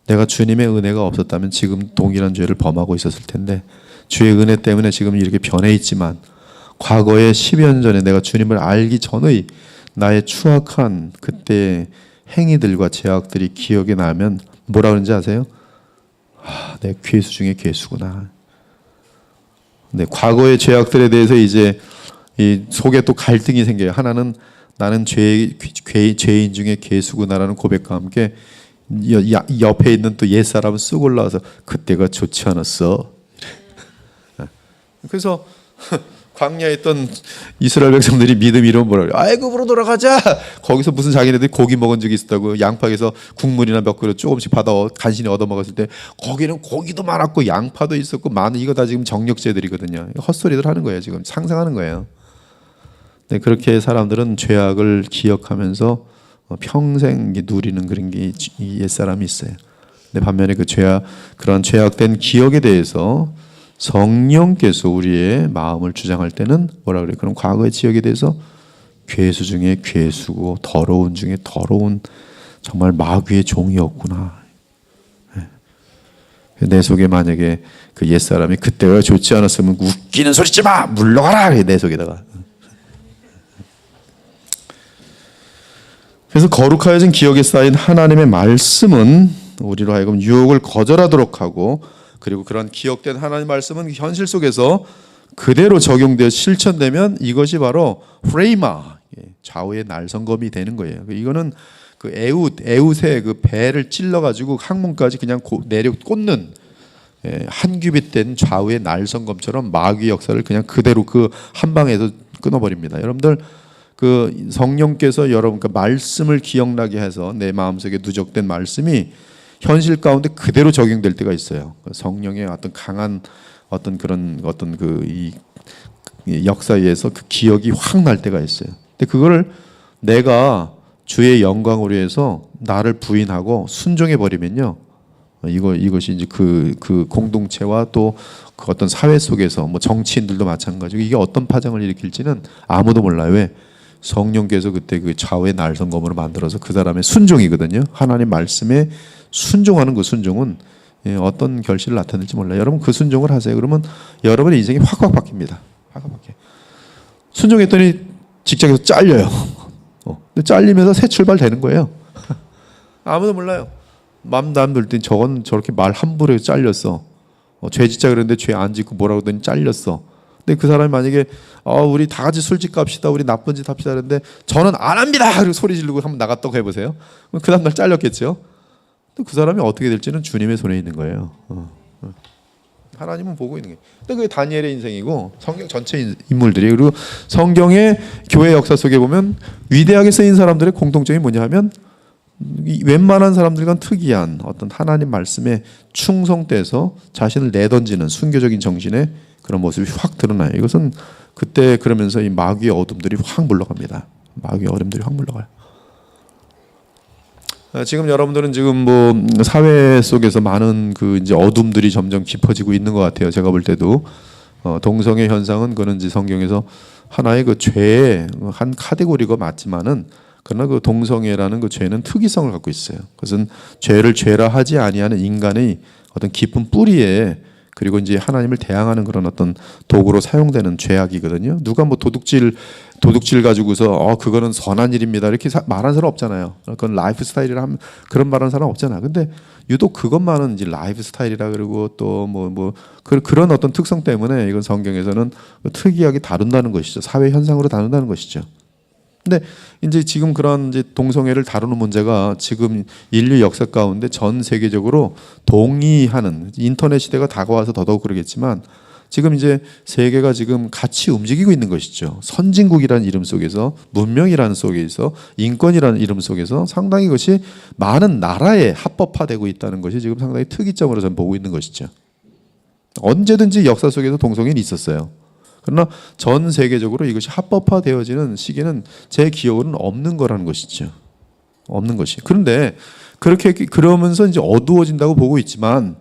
[SPEAKER 1] 내가 주님의 은혜가 없었다면 지금 동일한 죄를 범하고 있었을 텐데 주의 은혜 때문에 지금 이렇게 변해 있지만 과거에 10여 년 전에 내가 주님을 알기 전의 나의 추악한 그때의 행위들과 죄악들이 기억이 나면 뭐라 그러는지 아세요? 내 괴수 중에 괴수구나. 네, 과거의 죄악들에 대해서 이제 이 속에 또 갈등이 생겨요. 하나는 나는 죄인 중에 괴수구나라는 고백과 함께 옆에 있는 또 옛사람은 쑥 올라와서 그때가 좋지 않았어. 그래서 광야에 있던 이스라엘 백성들이 믿음 잃으면 뭐라 그래요? 애굽으로 돌아가자. 거기서 무슨 자기네들이 고기 먹은 적이 있었다고. 양파에서 국물이나 몇 그릇 조금씩 받아 간신히 얻어 먹었을 때 거기는 고기도 많았고 양파도 있었고 마늘, 이거 다 지금 정력제들이거든요. 헛소리들 하는 거예요. 지금 상상하는 거예요. 네, 그렇게 사람들은 죄악을 기억하면서 평생 누리는 그런 게 옛사람이 있어요. 근데 반면에 그런 죄악된 기억에 대해서 성령께서 우리의 마음을 주장할 때는 뭐라 그래요? 그럼 과거의 지역에 대해서 괴수 중에 괴수고 더러운 중에 더러운 정말 마귀의 종이었구나. 내 속에 만약에 그 옛사람이 그때가 좋지 않았으면 웃기는 소리 하지 마! 물러가라! 내 속에다가. 그래서 거룩하여진 기억에 쌓인 하나님의 말씀은 우리로 하여금 유혹을 거절하도록 하고, 그리고 그런 기억된 하나님의 말씀은 현실 속에서 그대로 적용되어 실천되면 이것이 바로 프레이마, 좌우의 날성검이 되는 거예요. 이거는 그 에웃의 그 배를 찔러가지고 항문까지 그냥 내려 꽂는 한 규빗 된 좌우의 날성검처럼 마귀 역사를 그냥 그대로 그 한 방에서 끊어버립니다. 여러분들 그 성령께서 여러분 그 말씀을 기억나게 해서 내 마음속에 누적된 말씀이 현실 가운데 그대로 적용될 때가 있어요. 성령의 어떤 강한 어떤 그런 어떤 이 역사에 의해서 그 기억이 확 날 때가 있어요. 근데 그거를 내가 주의 영광으로 해서 나를 부인하고 순종해 버리면요, 이것이 이제 그 공동체와 또 그 어떤 사회 속에서 뭐 정치인들도 마찬가지고 이게 어떤 파장을 일으킬지는 아무도 몰라요. 왜? 성령께서 그때 그 좌우의 날성검으로 만들어서 그 사람의 순종이거든요. 하나님 말씀에 순종하는 그 순종은 어떤 결실을 나타낼지 몰라요. 여러분 그 순종을 하세요. 그러면 여러분의 인생이 확확 바뀝니다. 확확 바뀌어요. 순종했더니 직장에서 잘려요. 근데 잘리면서 새 출발 되는 거예요. 아무도 몰라요. 남들 땐 저건 저렇게 말 함부로 잘렸어. 죄 짓자 그랬는데 죄 안 짓고 뭐라고 하더니 잘렸어. 근데 그 사람이 만약에 우리 다 같이 술집 갑시다, 우리 나쁜 짓 합시다 그랬는데 저는 안 합니다! 그리고 소리 지르고 한번 나갔다고 해보세요. 그럼 그 다음날 잘렸겠죠. 또 그 사람이 어떻게 될지는 주님의 손에 있는 거예요. 하나님은 보고 있는 거예요. 근데 그게 다니엘의 인생이고 성경 전체 인물들이, 그리고 성경의 교회 역사 속에 보면 위대하게 쓰인 사람들의 공통점이 뭐냐 하면 웬만한 사람들과는 특이한 어떤 하나님 말씀에 충성돼서 자신을 내던지는 순교적인 정신의 그런 모습이 확 드러나요. 이것은 그때 그러면서 이 마귀의 어둠들이 확 물러갑니다. 마귀의 어둠들이 확 물러가요. 지금 여러분들은 지금 뭐 사회 속에서 많은 그 이제 어둠들이 점점 깊어지고 있는 것 같아요. 제가 볼 때도 동성애 현상은 그는 이제 성경에서 하나의 그 죄의 한 카테고리가 맞지만은 그러나 그 동성애라는 그 죄는 특이성을 갖고 있어요. 그것은 죄를 죄라 하지 아니하는 인간의 어떤 깊은 뿌리에, 그리고 이제 하나님을 대항하는 그런 어떤 도구로 사용되는 죄악이거든요. 누가 뭐 도둑질 가지고서 그거는 선한 일입니다 이렇게 말하는 사람 없잖아요. 그건 라이프 스타일이라 하면 그런 말하는 사람 없잖아. 근데 유독 그것만은 이제 라이프 스타일이라 그러고 또 그런 어떤 특성 때문에 이건 성경에서는 특이하게 다룬다는 것이죠. 사회 현상으로 다룬다는 것이죠. 근데 이제 지금 그런 이제 동성애를 다루는 문제가 지금 인류 역사 가운데 전 세계적으로 동의하는, 인터넷 시대가 다가와서 더더욱 그러겠지만 지금 이제 세계가 지금 같이 움직이고 있는 것이죠. 선진국이라는 이름 속에서, 문명이라는 속에서, 인권이라는 이름 속에서 상당히 그것이 많은 나라에 합법화되고 있다는 것이 지금 상당히 특이점으로 저는 보고 있는 것이죠. 언제든지 역사 속에서 동성애는 있었어요. 그러나 전 세계적으로 이것이 합법화되어지는 시기는 제 기억으로는 없는 거라는 것이죠. 없는 것이. 그런데 그러면서 이제 어두워진다고 보고 있지만,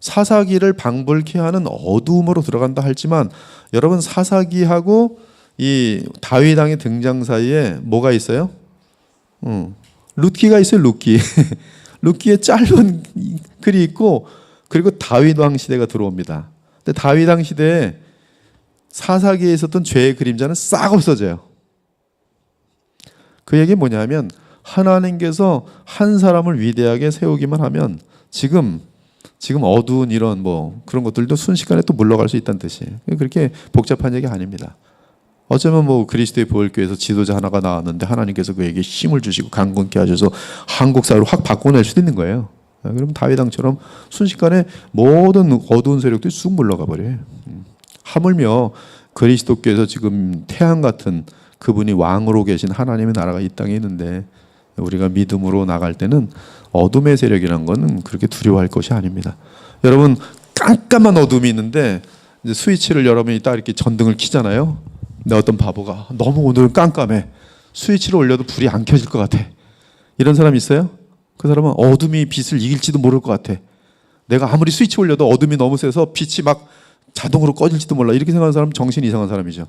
[SPEAKER 1] 사사기를 방불케 하는 어두움으로 들어간다 할지만, 여러분 사사기하고 이 다윗 왕의 등장 사이에 뭐가 있어요? 룻기가 있어요. 룻기. 룻기에 짧은 글이 있고, 그리고 다윗 왕 시대가 들어옵니다. 근데 다윗 왕 시대에 사사기에 있었던 죄의 그림자는 싹 없어져요. 그 얘기 뭐냐면 하나님께서 한 사람을 위대하게 세우기만 하면 지금 어두운 이런 뭐 그런 것들도 순식간에 또 물러갈 수 있다는 뜻이에요. 그렇게 복잡한 얘기 아닙니다. 어쩌면 뭐 그리스도의 보혈교회에서 지도자 하나가 나왔는데 하나님께서 그에게 힘을 주시고 강건케 하셔서 한국 사회를 확 바꿔낼 수도 있는 거예요. 그럼 다윗 왕처럼 순식간에 모든 어두운 세력들이 쑥 물러가 버려요. 하물며 그리스도께서 지금 태양 같은 그분이 왕으로 계신 하나님의 나라가 이 땅에 있는데 우리가 믿음으로 나갈 때는 어둠의 세력이란 건 그렇게 두려워할 것이 아닙니다. 여러분 깜깜한 어둠이 있는데 이제 스위치를 여러분이 딱 이렇게 전등을 켜잖아요. 근데 어떤 바보가 너무 오늘은 깜깜해. 스위치를 올려도 불이 안 켜질 것 같아. 이런 사람 있어요? 그 사람은 어둠이 빛을 이길지도 모를 것 같아. 내가 아무리 스위치 올려도 어둠이 너무 세서 빛이 막 자동으로 꺼질지도 몰라. 이렇게 생각하는 사람은 정신이 이상한 사람이죠.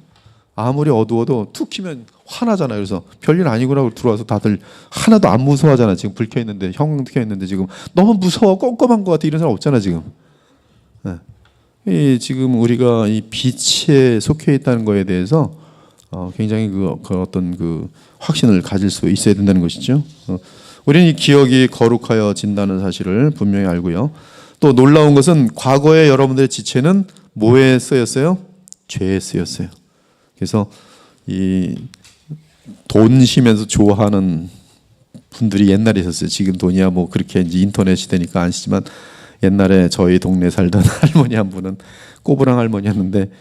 [SPEAKER 1] 아무리 어두워도 툭 키면 화나잖아요. 그래서 별일 아니구나 하고 들어와서 다들 하나도 안 무서워하잖아. 지금 불 켜 있는데, 형광 켜 있는데 지금 너무 무서워, 껌껌한 것 같아. 이런 사람 없잖아 지금. 네. 지금 우리가 이 빛에 속해 있다는 거에 대해서 굉장히 그 어떤 그 확신을 가질 수 있어야 된다는 것이죠. 우리는 이 기억이 거룩하여진다는 사실을 분명히 알고요. 또 놀라운 것은 과거에 여러분들의 지체는 뭐에 쓰였어요? 죄에 쓰였어요. 그래서 이 돈 쉬면서 좋아하는 분들이 옛날에 있었어요. 지금 돈이야 뭐 그렇게 이제 인터넷 시대니까 안 쓰지만 옛날에 저희 동네 살던 할머니 한 분은 꼬부랑 할머니였는데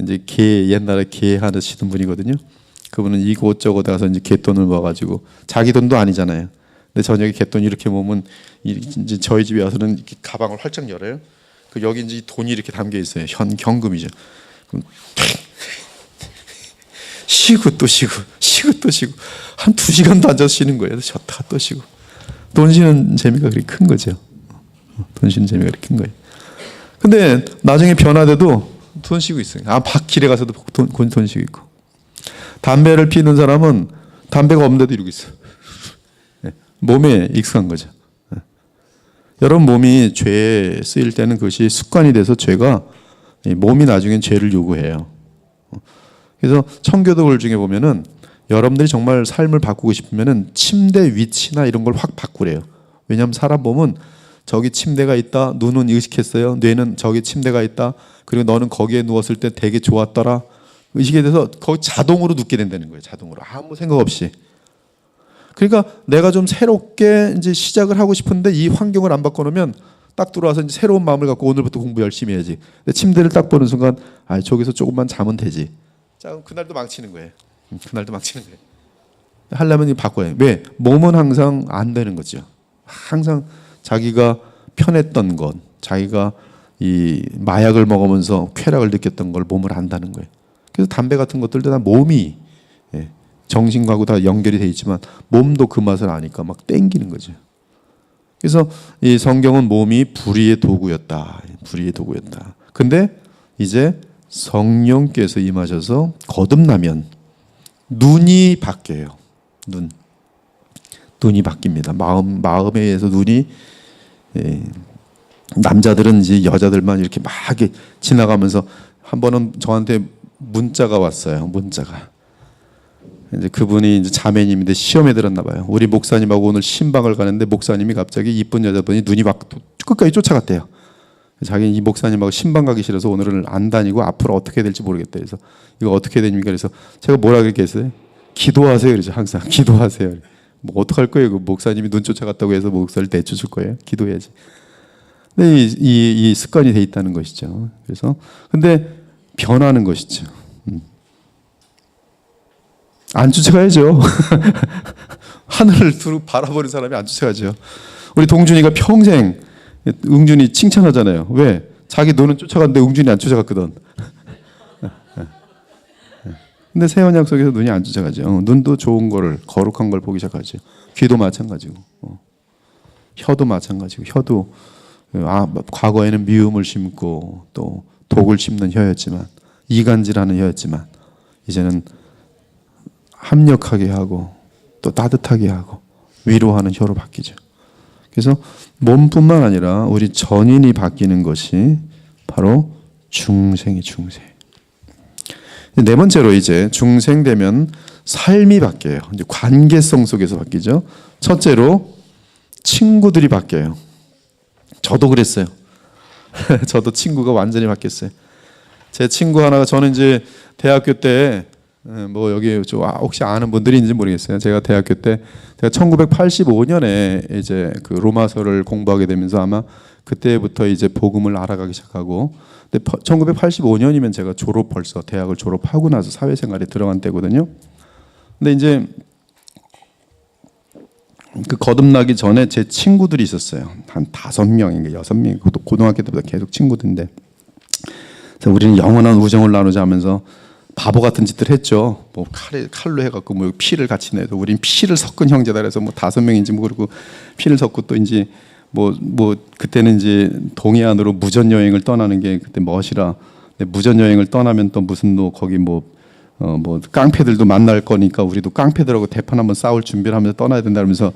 [SPEAKER 1] 이제 옛날에 개 하시던 분이거든요. 그분은 이곳저곳 가서 이제 갯돈을 모아가지고 자기 돈도 아니잖아요. 근데 저녁에 갯돈 이렇게 모으면 이제 저희 집에 와서는 이렇게 가방을 활짝 열어요. 그 여기 이제 돈이 이렇게 담겨 있어요. 현금이죠. 그럼 쉬고 또 쉬고 한 2시간도 앉아서 쉬는 거예요. 쉬었다가 또 쉬고. 돈 쉬는 재미가 그렇게 큰 거죠. 돈 쉬는 재미가 그렇게 큰 거예요. 근데 나중에 변화돼도 돈 쉬고 있어요. 길에 가서도 돈 쉬고 있고. 담배를 피우는 사람은 담배가 없는데도 이러고 있어요. 몸에 익숙한 거죠. 여러분 몸이 죄에 쓰일 때는 그것이 습관이 돼서 죄가 몸이 나중엔 죄를 요구해요. 그래서 청교도들 중에 보면은 여러분들이 정말 삶을 바꾸고 싶으면은 침대 위치나 이런 걸 확 바꾸래요. 왜냐하면 사람 몸은 저기 침대가 있다. 눈은 의식했어요. 뇌는 저기 침대가 있다. 그리고 너는 거기에 누웠을 때 되게 좋았더라. 의식이 돼서 거기 자동으로 눕게 된다는 거예요. 자동으로 아무 생각 없이. 그러니까 내가 좀 새롭게 이제 시작을 하고 싶은데 이 환경을 안 바꿔놓으면 딱 들어와서 이제 새로운 마음을 갖고 오늘부터 공부 열심히 해야지. 근데 침대를 딱 보는 순간 저기서 조금만 자면 되지. 자, 그럼 그날도 망치는 거예요. 그날도 망치는 거예요. 하려면 바꿔요. 왜? 몸은 항상 안 되는 거죠. 항상 자기가 편했던 것, 자기가 이 마약을 먹으면서 쾌락을 느꼈던 걸 몸을 안다는 거예요. 그래서 담배 같은 것들도 다 몸이 정신과하고 다 연결이 돼 있지만 몸도 그 맛을 아니까 막 땡기는 거죠. 그래서 이 성경은 몸이 불의의 도구였다. 불의의 도구였다. 근데 이제 성령께서 임하셔서 거듭나면 눈이 바뀌어요. 눈이 바뀝니다. 마음에 의해서 눈이 남자들은 이제 여자들만 이렇게 막 지나가면서 한 번은 저한테 문자가 왔어요. 문자가. 이제 그분이 이제 자매님인데 시험에 들었나 봐요. 우리 목사님하고 오늘 신방을 가는데 목사님이 갑자기 이쁜 여자분이 눈이 막 끝까지 쫓아갔대요. 자기는 이 목사님하고 신방 가기 싫어서 오늘은 안 다니고 앞으로 어떻게 될지 모르겠다. 그래서 이거 어떻게 됩니까? 그래서 제가 뭐라 그랬겠어요? 기도하세요. 그러죠. 항상 기도하세요. 뭐 어떡할 거예요? 그 목사님이 눈 쫓아갔다고 해서 목사를 내쫓을 거예요? 기도해야지. 근데 이 습관이 돼 있다는 것이죠. 그래서 근데 변하는 것이죠. 안 쫓아가야죠. 하늘을 두루 바라보는 사람이 안 쫓아가죠. 우리 동준이가 평생 응준이 칭찬하잖아요. 왜? 자기 눈은 쫓아갔는데 응준이 안 쫓아갔거든. 근데 새 언약 속에서 눈이 안 쫓아가죠. 눈도 좋은 거를, 거룩한 걸 보기 시작하죠. 귀도 마찬가지고, 혀도 마찬가지고. 혀도 과거에는 미움을 심고 또 독을 심는 혀였지만, 이간질하는 혀였지만 이제는 합력하게 하고 또 따뜻하게 하고 위로하는 혀로 바뀌죠. 그래서 몸뿐만 아니라 우리 전인이 바뀌는 것이 바로 중생이 중생. 네 번째로 이제 중생되면 삶이 바뀌어요. 이제 관계성 속에서 바뀌죠. 첫째로 친구들이 바뀌어요. 저도 그랬어요. 저도 친구가 완전히 바뀌었어요. 제 친구 하나가 저는 이제 대학교 때 뭐 여기 혹시 아는 분들이 있는지 모르겠어요. 제가 대학교 때 제가 1985년에 이제 그 로마서를 공부하게 되면서 아마 그때부터 이제 복음을 알아가기 시작하고 근데 1985년이면 제가 벌써 대학을 졸업하고 나서 사회생활에 들어간 때거든요. 근데 이제 그 거듭나기 전에 제 친구들이 있었어요. 한 5명인가 6명. 그것도 고등학교 때부터 계속 친구들인데, 그래서 우리는 영원한 우정을 나누자 하면서 바보 같은 짓들 했죠. 뭐 칼로 해갖고 뭐 피를 같이 내도 우린 피를 섞은 형제다 그래서 뭐 5명인지 모르고 피를 섞고 또 이제 뭐 그때는 이제 동해안으로 무전 여행을 떠나는 게 그때 멋이라. 무전 여행을 떠나면 또 무슨 뭐 거기 뭐 깡패들도 만날 거니까 우리도 깡패들하고 대판 한번 싸울 준비를 하면서 떠나야 된다면서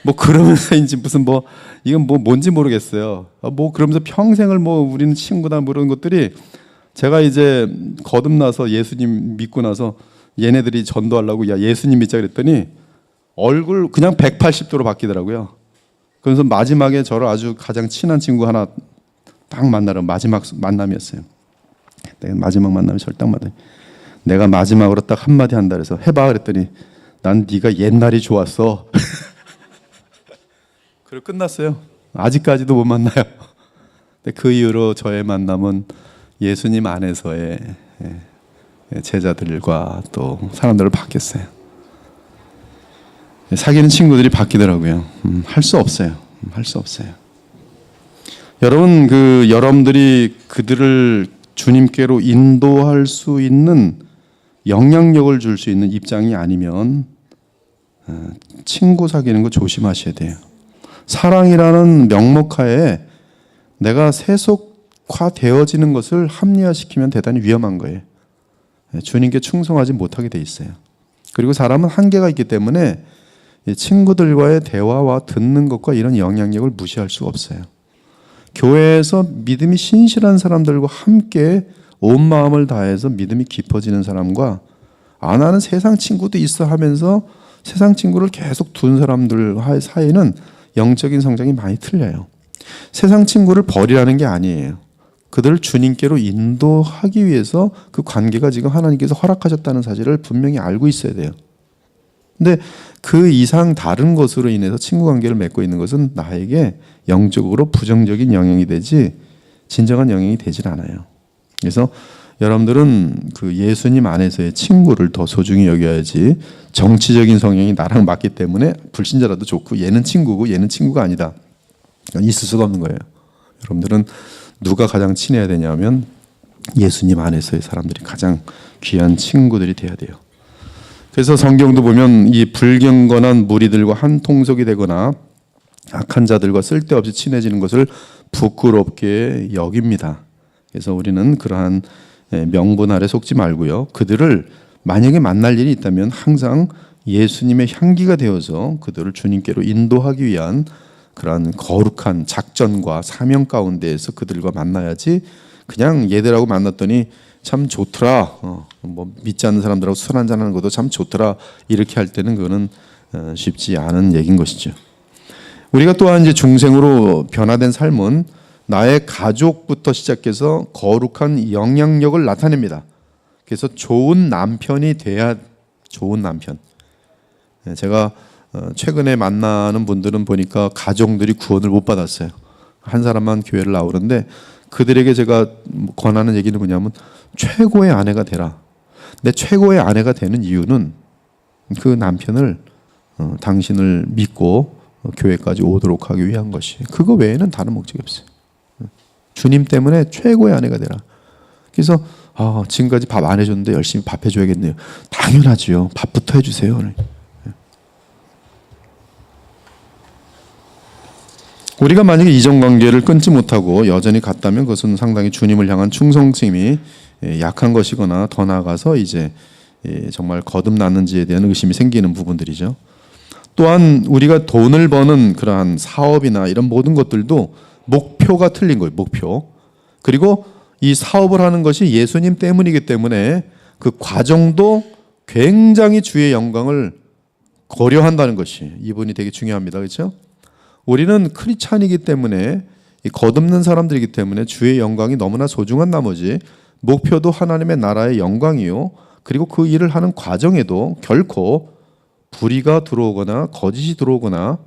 [SPEAKER 1] 뭐 그러면서인지 무슨 뭐 이건 뭐 뭔지 모르겠어요. 뭐 그러면서 평생을 뭐 우리는 친구다 뭐 그런 것들이, 제가 이제 거듭나서 예수님 믿고 나서 얘네들이 전도하려고 야 예수님 믿자 그랬더니 얼굴 그냥 180도로 바뀌더라고요. 그래서 마지막에 저를 아주 가장 친한 친구 하나 딱 만나러 마지막 만남이었어요. 마지막 만남이 저를 딱 만나. 내가 마지막으로 딱 한마디 한다 그래서 해봐 그랬더니 난 네가 옛날이 좋았어. 그리고 끝났어요. 아직까지도 못 만나요. 근데 그 이후로 저의 만남은 예수님 안에서의 제자들과 또 사람들을 바뀌었어요. 사귀는 친구들이 바뀌더라고요. 할 수 없어요. 할 수 없어요. 여러분, 여러분들이 그들을 주님께로 인도할 수 있는 영향력을 줄 수 있는 입장이 아니면 친구 사귀는 거 조심하셔야 돼요. 사랑이라는 명목하에 내가 세속화되어지는 것을 합리화시키면 대단히 위험한 거예요. 주님께 충성하지 못하게 돼 있어요. 그리고 사람은 한계가 있기 때문에 친구들과의 대화와 듣는 것과 이런 영향력을 무시할 수가 없어요. 교회에서 믿음이 신실한 사람들과 함께 온 마음을 다해서 믿음이 깊어지는 사람과 나는 세상 친구도 있어 하면서 세상 친구를 계속 둔 사람들 사이는 영적인 성장이 많이 틀려요. 세상 친구를 버리라는 게 아니에요. 그들을 주님께로 인도하기 위해서 그 관계가 지금 하나님께서 허락하셨다는 사실을 분명히 알고 있어야 돼요. 근데 그 이상 다른 것으로 인해서 친구 관계를 맺고 있는 것은 나에게 영적으로 부정적인 영향이 되지 진정한 영향이 되질 않아요. 그래서 여러분들은 그 예수님 안에서의 친구를 더 소중히 여겨야지, 정치적인 성향이 나랑 맞기 때문에 불신자라도 좋고 얘는 친구고 얘는 친구가 아니다, 있을 수가 없는 거예요. 여러분들은 누가 가장 친해야 되냐면 예수님 안에서의 사람들이 가장 귀한 친구들이 돼야 돼요. 그래서 성경도 보면 이 불경건한 무리들과 한 통속이 되거나 악한 자들과 쓸데없이 친해지는 것을 부끄럽게 여깁니다. 그래서 우리는 그러한 명분 아래 속지 말고요. 그들을 만약에 만날 일이 있다면 항상 예수님의 향기가 되어서 그들을 주님께로 인도하기 위한 그러한 거룩한 작전과 사명 가운데에서 그들과 만나야지, 그냥 얘들하고 만났더니 참 좋더라, 뭐 믿지 않는 사람들하고 술 한잔하는 것도 참 좋더라, 이렇게 할 때는 그거는 쉽지 않은 얘기인 것이죠. 우리가 또한 이제 중생으로 변화된 삶은 나의 가족부터 시작해서 거룩한 영향력을 나타냅니다. 그래서 좋은 남편이 돼야 좋은 남편. 제가 최근에 만나는 분들은 보니까 가정들이 구원을 못 받았어요. 한 사람만 교회를 나오는데 그들에게 제가 권하는 얘기는 뭐냐면 최고의 아내가 되라. 내 최고의 아내가 되는 이유는 그 남편을 당신을 믿고 교회까지 오도록 하기 위한 것이, 그거 외에는 다른 목적이 없어요. 주님 때문에 최고의 아내가 되라. 그래서 지금까지 밥 안 해줬는데 열심히 밥 해줘야겠네요. 당연하지요. 밥부터 해주세요. 우리가 만약에 이정관계를 끊지 못하고 여전히 갔다면 그것은 상당히 주님을 향한 충성심이 약한 것이거나 더 나아가서 이제 정말 거듭났는지에 대한 의심이 생기는 부분들이죠. 또한 우리가 돈을 버는 그러한 사업이나 이런 모든 것들도 목표가 틀린 거예요. 목표. 그리고 이 사업을 하는 것이 예수님 때문이기 때문에 그 과정도 굉장히 주의 영광을 고려한다는 것이, 이분이 되게 중요합니다. 그렇죠? 우리는 크리스찬이기 때문에, 거듭난 사람들이기 때문에 주의 영광이 너무나 소중한 나머지 목표도 하나님의 나라의 영광이요, 그리고 그 일을 하는 과정에도 결코 불의가 들어오거나 거짓이 들어오거나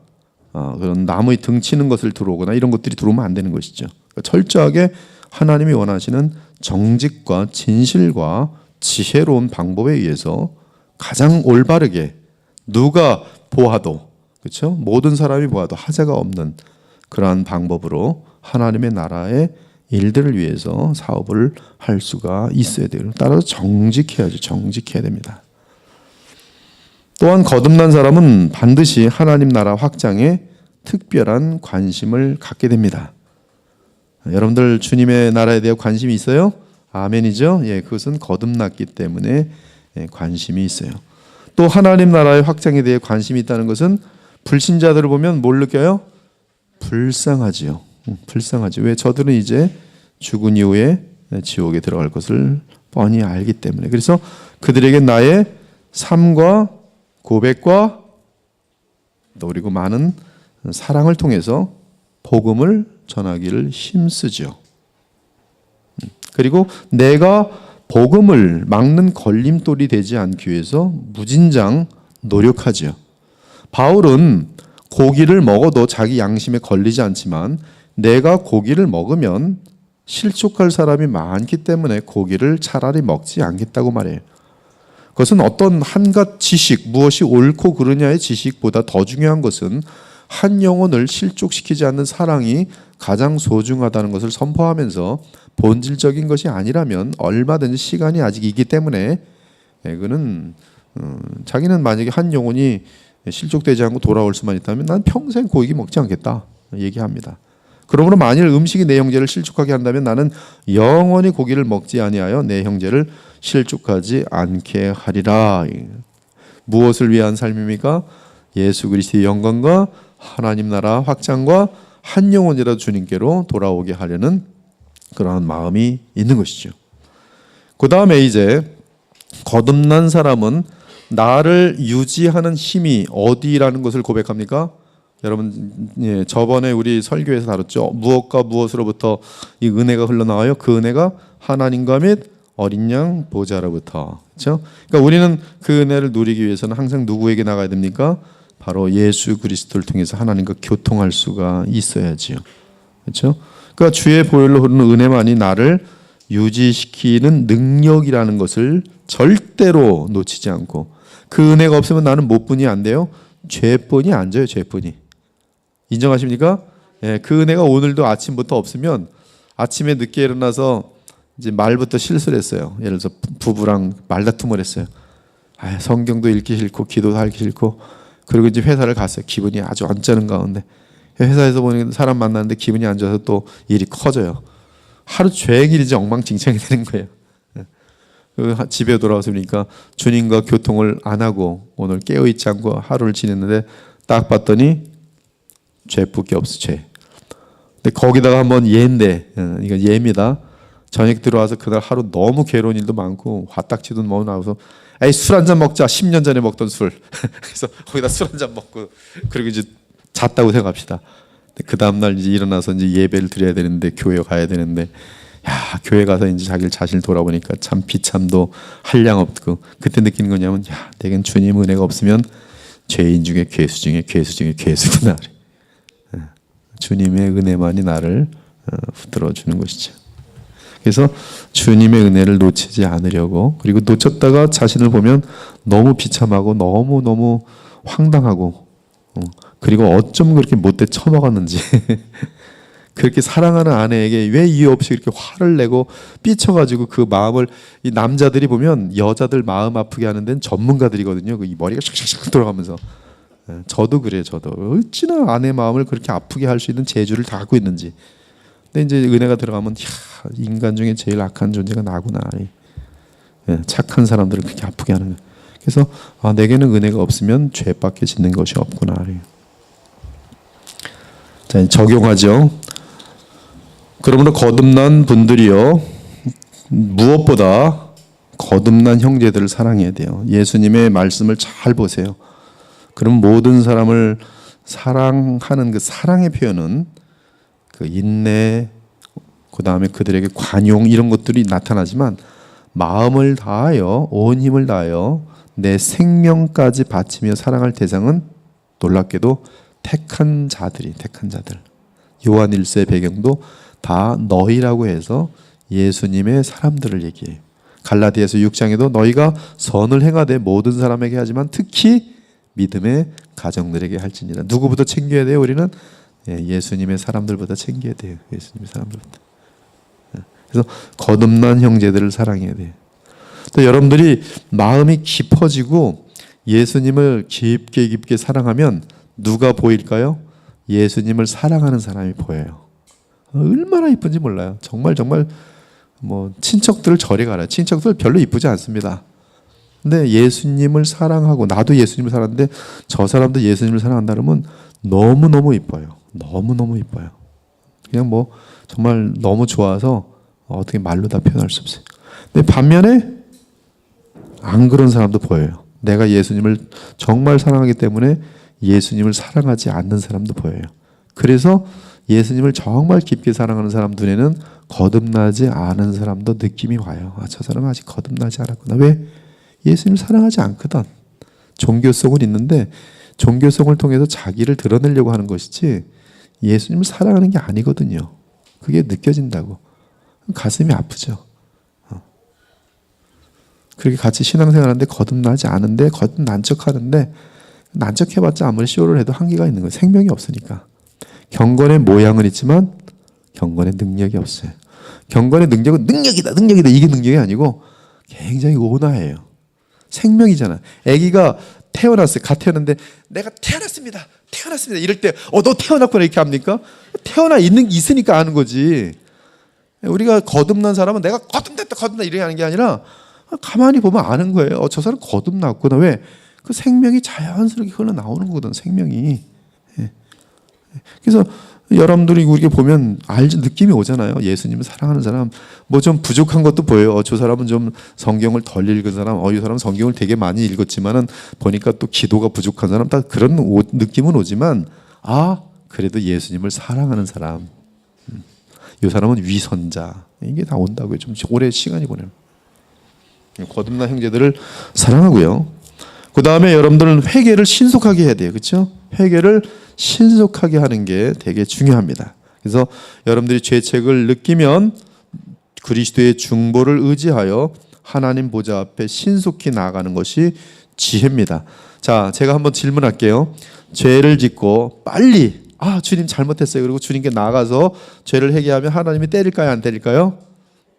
[SPEAKER 1] 그런 남의 등치는 것을 들어오거나 이런 것들이 들어오면 안 되는 것이죠. 철저하게 하나님이 원하시는 정직과 진실과 지혜로운 방법에 의해서 가장 올바르게 누가 보아도, 그렇죠? 모든 사람이 보아도 하자가 없는 그러한 방법으로 하나님의 나라의 일들을 위해서 사업을 할 수가 있어야 돼요. 따라서 정직해야죠. 정직해야 됩니다. 또한 거듭난 사람은 반드시 하나님 나라 확장에 특별한 관심을 갖게 됩니다. 여러분들 주님의 나라에 대해 관심이 있어요? 아멘이죠? 예, 그것은 거듭났기 때문에 관심이 있어요. 또 하나님 나라의 확장에 대해 관심이 있다는 것은 불신자들을 보면 뭘 느껴요? 불쌍하지요. 불쌍하지. 왜? 저들은 이제 죽은 이후에 지옥에 들어갈 것을 뻔히 알기 때문에. 그래서 그들에게 나의 삶과 고백과 또 그리고 많은 사랑을 통해서 복음을 전하기를 힘쓰죠. 그리고 내가 복음을 막는 걸림돌이 되지 않기 위해서 무진장 노력하죠. 바울은 고기를 먹어도 자기 양심에 걸리지 않지만 내가 고기를 먹으면 실족할 사람이 많기 때문에 고기를 차라리 먹지 않겠다고 말해요. 그것은 어떤 한갓 지식, 무엇이 옳고 그르냐의 지식보다 더 중요한 것은 한 영혼을 실족시키지 않는 사랑이 가장 소중하다는 것을 선포하면서 본질적인 것이 아니라면 얼마든지 시간이 아직 있기 때문에 그는 자기는 만약에 한 영혼이 실족되지 않고 돌아올 수만 있다면 난 평생 고기 먹지 않겠다 얘기합니다. 그러므로 만일 음식이 내 형제를 실족하게 한다면 나는 영원히 고기를 먹지 아니하여 내 형제를 실족하지 않게 하리라. 무엇을 위한 삶입니까? 예수 그리스도의 영광과 하나님 나라 확장과 한 영혼이라도 주님께로 돌아오게 하려는 그러한 마음이 있는 것이죠. 그 다음에 이제 거듭난 사람은 나를 유지하는 힘이 어디라는 것을 고백합니까? 여러분, 예, 저번에 우리 설교에서 다뤘죠. 무엇과 무엇으로부터 이 은혜가 흘러나와요? 그 은혜가 하나님과 및 어린 양 보좌로부터. 그렇죠? 그러니까 우리는 그 은혜를 누리기 위해서는 항상 누구에게 나가야 됩니까? 바로 예수 그리스도를 통해서 하나님과 교통할 수가 있어야지요. 그렇죠? 그러니까 주의 보혈로 흐르는 은혜만이 나를 유지시키는 능력이라는 것을 절대로 놓치지 않고, 그 은혜가 없으면 나는 못뿐이 안 돼요. 죄뿐이 안 져요. 죄뿐이. 인정하십니까? 예, 그 은혜가 오늘도 아침부터 없으면 아침에 늦게 일어나서 이제 말부터 실수를 했어요. 예를 들어서 부부랑 말다툼을 했어요. 성경도 읽기 싫고 기도도 하기 싫고, 그리고 이제 회사를 갔어요. 기분이 아주 언짢은 가운데 회사에서 보는 사람 만나는데 기분이 안 좋아서 또 일이 커져요. 하루 종일 이제 엉망진창이 되는 거예요. 집에 돌아와서 보니까 주님과 교통을 안 하고 오늘 깨어있지 않고 하루를 지냈는데 딱 봤더니 죄밖에 없어. 죄. 근데 거기다가 한번 예인데, 이거 예입니다. 저녁 들어와서 그날 하루 너무 괴로운 일도 많고 화딱지도 너무 나와서 술 한잔 먹자. 10년 전에 먹던 술. 그래서 거기다 술 한잔 먹고 그리고 이제 잤다고 생각합시다. 그 다음날 이제 일어나서 이제 예배를 드려야 되는데 교회 가야 되는데, 야, 교회 가서 이제 자기 자신을 돌아보니까 참 비참도 한량 없고, 그때 느끼는 거냐면, 야, 내겐 주님 은혜가 없으면 죄인 중에 괴수 중에 괴수 중에 괴수구나. 주님의 은혜만이 나를 붙들어 주는 것이죠. 그래서 주님의 은혜를 놓치지 않으려고, 그리고 놓쳤다가 자신을 보면 너무 비참하고 너무 황당하고, 그리고 어쩜 그렇게 못돼 처먹었는지 그렇게 사랑하는 아내에게 왜 이유 없이 이렇게 화를 내고 삐쳐가지고 그 마음을, 이 남자들이 보면 여자들 마음 아프게 하는 데는 전문가들이거든요. 이 머리가 샥샥샥 돌아가면서. 저도 그래요. 저도 어찌나 아내 마음을 그렇게 아프게 할 수 있는 재주를 다 갖고 있는지. 근데 이제 은혜가 들어가면, 야, 인간 중에 제일 악한 존재가 나구나. 착한 사람들을 그렇게 아프게 하는 거예요. 그래서 내게는 은혜가 없으면 죄밖에 짓는 것이 없구나. 자, 적용하죠. 그러므로 거듭난 분들이요, 무엇보다 거듭난 형제들을 사랑해야 돼요. 예수님의 말씀을 잘 보세요. 그럼 모든 사람을 사랑하는 그 사랑의 표현은 그 인내, 그 다음에 그들에게 관용, 이런 것들이 나타나지만 마음을 다하여 온 힘을 다하여 내 생명까지 바치며 사랑할 대상은 놀랍게도 택한 자들. 요한 1세의 배경도 다 너희라고 해서 예수님의 사람들을 얘기해요. 갈라디아서 6장에도 너희가 선을 행하되 모든 사람에게 하지만 특히 믿음의 가정들에게 할지니라. 누구부터 챙겨야 돼요? 우리는 예수님의 사람들보다 챙겨야 돼요. 예수님의 사람들보다. 그래서 거듭난 형제들을 사랑해야 돼요. 또 여러분들이 마음이 깊어지고 예수님을 깊게 깊게 사랑하면 누가 보일까요? 예수님을 사랑하는 사람이 보여요. 얼마나 이쁜지 몰라요. 정말 뭐 친척들을 저리 가라. 친척들 별로 이쁘지 않습니다. 근데 예수님을 사랑하고 나도 예수님을 사랑하는데 저 사람도 예수님을 사랑한다 그러면 너무너무 이뻐요. 너무너무 이뻐요. 그냥 뭐 정말 너무 좋아서 어떻게 말로 다 표현할 수 없어요. 근데 반면에 안 그런 사람도 보여요. 내가 예수님을 정말 사랑하기 때문에 예수님을 사랑하지 않는 사람도 보여요. 그래서 예수님을 정말 깊게 사랑하는 사람 눈에는 거듭나지 않은 사람도 느낌이 와요. 아, 저 사람은 아직 거듭나지 않았구나. 왜? 예수님을 사랑하지 않거든. 종교성은 있는데 종교성을 통해서 자기를 드러내려고 하는 것이지 예수님을 사랑하는 게 아니거든요. 그게 느껴진다고. 가슴이 아프죠. 그렇게 같이 신앙생활하는데 거듭나지 않은데 거듭난 척하는데 난척해봤자 아무리 쇼를 해도 한계가 있는 거예요. 생명이 없으니까. 경건의 모양은 있지만 경건의 능력이 없어요. 경건의 능력은 능력이다 이게 능력이 아니고 굉장히 온화해요. 생명이잖아. 아기가 태어났어요. 갓 태어났는데 내가 태어났습니다 이럴 때 너 태어났구나 이렇게 합니까? 있으니까 아는 거지. 우리가 거듭난 사람은 내가 거듭났다 이렇게 하는 게 아니라 가만히 보면 아는 거예요. 저 사람 거듭났구나. 왜? 그 생명이 자연스럽게 흘러나오는 거거든. 생명이. 그래서 여러분들이 우리가 보면 느낌이 오잖아요. 예수님을 사랑하는 사람 뭐 좀 부족한 것도 보여요. 저 사람은 좀 성경을 덜 읽은 사람, 이 사람은 성경을 되게 많이 읽었지만은 보니까 또 기도가 부족한 사람, 다 그런 느낌은 오지만 그래도 예수님을 사랑하는 사람, 이 사람은 위선자, 이게 다 온다고요. 좀 오래 시간이 보내면. 거듭난 형제들을 사랑하고요. 그 다음에 여러분들은 회개를 신속하게 해야 돼요. 그렇죠? 회개를 신속하게 하는 게 되게 중요합니다. 그래서 여러분들이 죄책을 느끼면 그리스도의 중보를 의지하여 하나님 보좌 앞에 신속히 나아가는 것이 지혜입니다. 자, 제가 한번 질문할게요. 죄를 짓고 빨리 주님 잘못했어요. 그리고 주님께 나아가서 죄를 회개하면 하나님이 때릴까요? 안 때릴까요?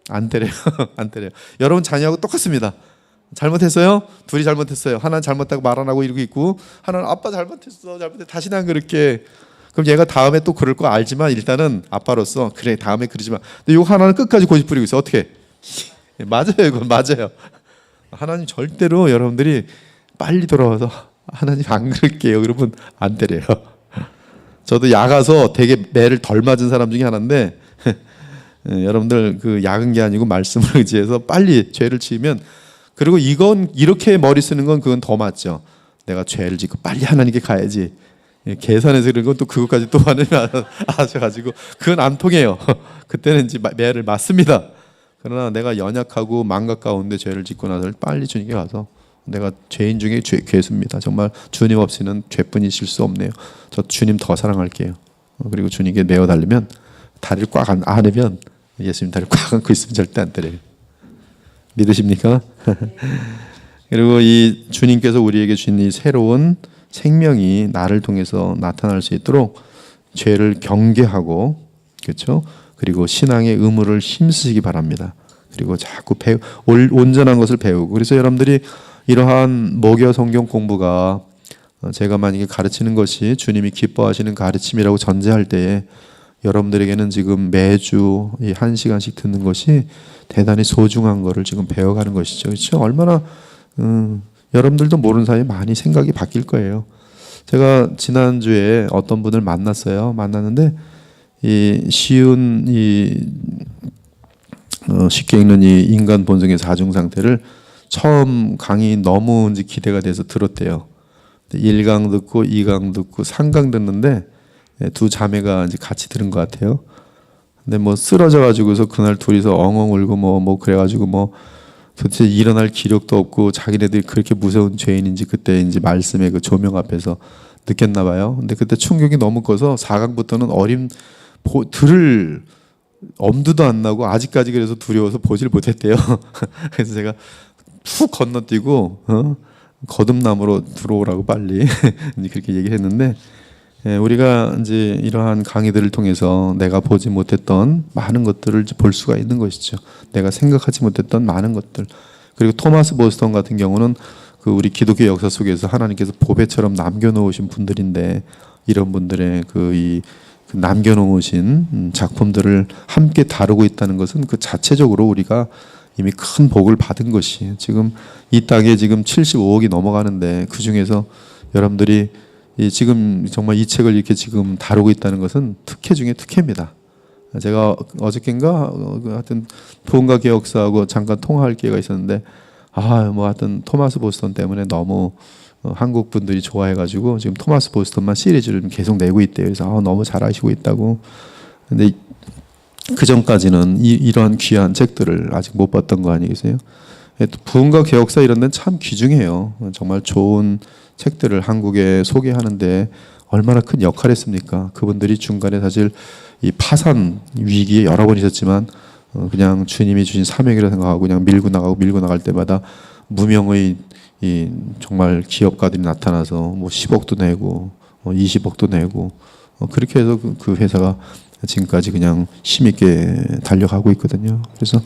[SPEAKER 1] 안 때려요. 안 때려요. 여러분 자녀하고 똑같습니다. 잘못했어요? 둘이 잘못했어요. 하나는 잘못하고 말 안 하고 이러고 있고 하나는 아빠 잘못했어. 다시는 안 그럴게. 그럼 얘가 다음에 또 그럴 거 알지만 일단은 아빠로서 그래 다음에 그러지 마. 근데 요 하나는 끝까지 고집 부리고 있어. 어떻게? 맞아요. 이건 맞아요. 하나님 절대로 여러분들이 빨리 돌아와서 하나님 안 그럴게요. 그러면 안 때려요. 저도 야가서 되게 매를 덜 맞은 사람 중에 하나인데 여러분들 그 약은 게 아니고 말씀을 의지해서 빨리 죄를 지으면 그리고 이건 이렇게 머리 쓰는 건 그건 더 맞죠. 내가 죄를 짓고 빨리 하나님께 가야지. 계산해서 그런 건 또 그것까지 또 하나님이 아셔가지고 그건 안 통해요. 그때는 이제 매를 맞습니다. 그러나 내가 연약하고 망각 가운데 죄를 짓고 나서 빨리 주님께 가서 내가 죄인 중에 괴수입니다. 정말 주님 없이는 죄뿐이실 수 없네요. 저 주님 더 사랑할게요. 그리고 주님께 메어 달리면 다리를 꽉 안으면 예수님 다리를 꽉 안고 있으면 절대 안 때려요. 믿으십니까? 그리고 이 주님께서 우리에게 주신 이 새로운 생명이 나를 통해서 나타날 수 있도록 죄를 경계하고 그렇죠? 그리고 신앙의 의무를 힘쓰시기 바랍니다. 그리고 자꾸 온전한 것을 배우고 그래서 여러분들이 이러한 목요 성경 공부가 제가 만약에 가르치는 것이 주님이 기뻐하시는 가르침이라고 전제할 때에 여러분들에게는 지금 매주 이 1시간씩 듣는 것이 대단히 소중한 거를 지금 배워가는 것이죠. 그렇죠? 얼마나 여러분들도 모르는 사이에 많이 생각이 바뀔 거예요. 제가 지난주에 어떤 분을 만났어요. 만났는데 이 쉬운 쉽게 읽는 이 인간 본성의 사중 상태를 처음 강의 너무 이제 기대가 돼서 들었대요. 1강 듣고 2강 듣고 3강 듣는데 두 자매가 이제 같이 들은 것 같아요. 근데 뭐 쓰러져 가지고서 그날 둘이서 엉엉 울고 뭐 그래가지고 뭐 도대체 일어날 기력도 없고 자기네들이 그렇게 무서운 죄인인지 그때 이제 말씀의 그 조명 앞에서 느꼈나 봐요. 근데 그때 충격이 너무 커서 4강부터는 들을 엄두도 안 나고 아직까지 그래서 두려워서 보질 못했대요. 그래서 제가 툭 건너뛰고 거듭남으로 들어오라고 빨리 이제 그렇게 얘기를 했는데, 우리가 이제 이러한 강의들을 통해서 내가 보지 못했던 많은 것들을 볼 수가 있는 것이죠. 내가 생각하지 못했던 많은 것들. 그리고 토마스 보스턴 같은 경우는 그 우리 기독교 역사 속에서 하나님께서 보배처럼 남겨놓으신 분들인데, 이런 분들의 그 남겨놓으신 작품들을 함께 다루고 있다는 것은 그 자체적으로 우리가 이미 큰 복을 받은 것이, 지금 이 땅에 지금 75억이 넘어가는데 그 중에서 여러분들이 지금 정말 이 책을 이렇게 지금 다루고 있다는 것은 특혜 중에 특혜입니다. 제가 어저께인가 하여튼 부흥과 개혁사하고 잠깐 통화할 기회가 있었는데, 하여튼 토마스 보스턴 때문에 너무 한국 분들이 좋아해가지고 지금 토마스 보스턴만 시리즈를 계속 내고 있대요. 그래서 너무 잘하시고 있다고. 근데 그 전까지는 이러한 귀한 책들을 아직 못 봤던 거 아니겠어요? 또 부흥과 개혁사 이런 데는 참 귀중해요. 정말 좋은 책들을 한국에 소개하는데 얼마나 큰 역할을 했습니까? 그분들이 중간에 사실 이 파산 위기에 여러 번 있었지만 그냥 주님이 주신 사명이라 생각하고 그냥 밀고 나갈 때마다 무명의 이 정말 기업가들이 나타나서 뭐 10억도 내고 20억도 내고 그렇게 해서 그 회사가 지금까지 그냥 힘있게 달려가고 있거든요. 그래서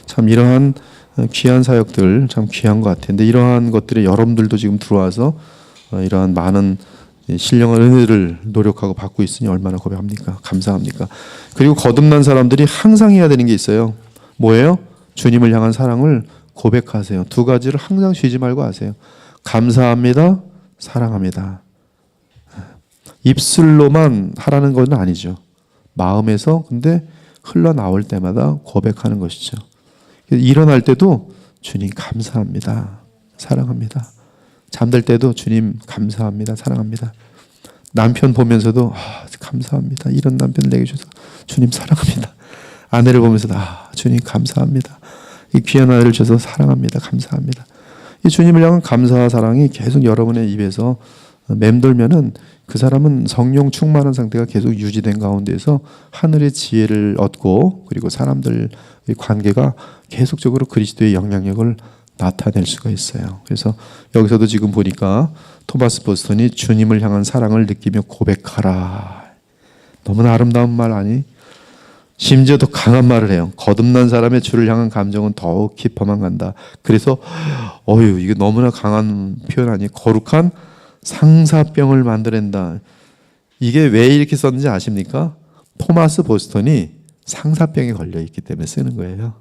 [SPEAKER 1] 참 이러한 귀한 사역들 참 귀한 것 같은데, 이러한 것들에 여러분들도 지금 들어와서 이러한 많은 신령한 은혜를 노력하고 받고 있으니 얼마나 고백합니까? 감사합니까? 그리고 거듭난 사람들이 항상 해야 되는 게 있어요. 뭐예요? 주님을 향한 사랑을 고백하세요. 두 가지를 항상 쉬지 말고 하세요. 감사합니다. 사랑합니다. 입술로만 하라는 건 아니죠. 마음에서 근데 흘러나올 때마다 고백하는 것이죠. 일어날 때도 주님 감사합니다. 사랑합니다. 잠들 때도 주님 감사합니다. 사랑합니다. 남편 보면서도 감사합니다. 이런 남편을 내게 주셔서 주님 사랑합니다. 아내를 보면서도 주님 감사합니다. 이 귀한 아이를 주셔서 사랑합니다. 감사합니다. 이 주님을 향한 감사와 사랑이 계속 여러분의 입에서 맴돌면은 그 사람은 성령 충만한 상태가 계속 유지된 가운데서 하늘의 지혜를 얻고, 그리고 사람들의 관계가 계속적으로 그리스도의 영향력을 나타낼 수가 있어요. 그래서 여기서도 지금 보니까 토마스 보스턴이 주님을 향한 사랑을 느끼며 고백하라. 너무나 아름다운 말 아니? 심지어 더 강한 말을 해요. 거듭난 사람의 주를 향한 감정은 더욱 깊어만 간다. 그래서 이게 너무나 강한 표현 아니에요? 거룩한 상사병을 만들어낸다. 이게 왜 이렇게 썼는지 아십니까? 토마스 보스턴이 상사병에 걸려 있기 때문에 쓰는 거예요.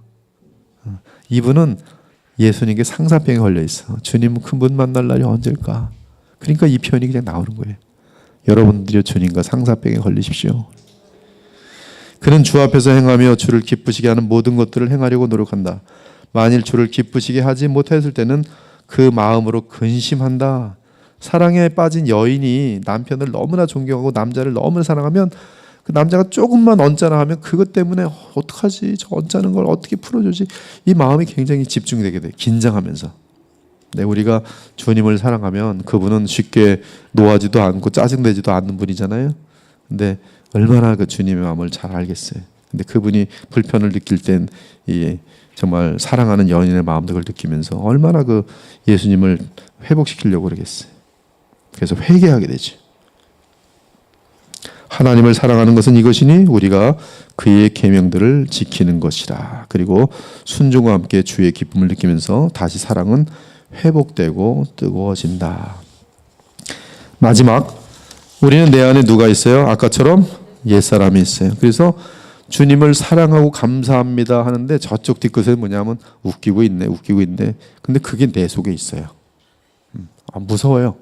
[SPEAKER 1] 이분은 예수님께 상사병에 걸려 있어. 주님 큰 분 만날 날이 언제일까? 그러니까 이 표현이 그냥 나오는 거예요. 여러분들이 주님과 상사병에 걸리십시오. 그는 주 앞에서 행하며 주를 기쁘시게 하는 모든 것들을 행하려고 노력한다. 만일 주를 기쁘시게 하지 못했을 때는 그 마음으로 근심한다. 사랑에 빠진 여인이 남편을 너무나 존경하고 남자를 너무나 사랑하면 그 남자가 조금만 언짢아 하면 그것 때문에 어떡하지? 저 언짢은 걸 어떻게 풀어주지? 이 마음이 굉장히 집중되게 돼. 긴장하면서. 네, 우리가 주님을 사랑하면 그분은 쉽게 노하지도 않고 짜증내지도 않는 분이잖아요. 근데 얼마나 그 주님의 마음을 잘 알겠어요. 근데 그분이 불편을 느낄 땐 이 정말 사랑하는 연인의 마음도 그걸 느끼면서 얼마나 그 예수님을 회복시키려고 그러겠어요. 그래서 회개하게 되죠. 하나님을 사랑하는 것은 이것이니 우리가 그의 계명들을 지키는 것이라. 그리고 순종과 함께 주의 기쁨을 느끼면서 다시 사랑은 회복되고 뜨거워진다. 마지막, 우리는 내 안에 누가 있어요? 아까처럼 옛사람이 있어요. 그래서 주님을 사랑하고 감사합니다 하는데 저쪽 뒤끝에 뭐냐면 웃기고 있네. 근데 그게 내 속에 있어요. 무서워요.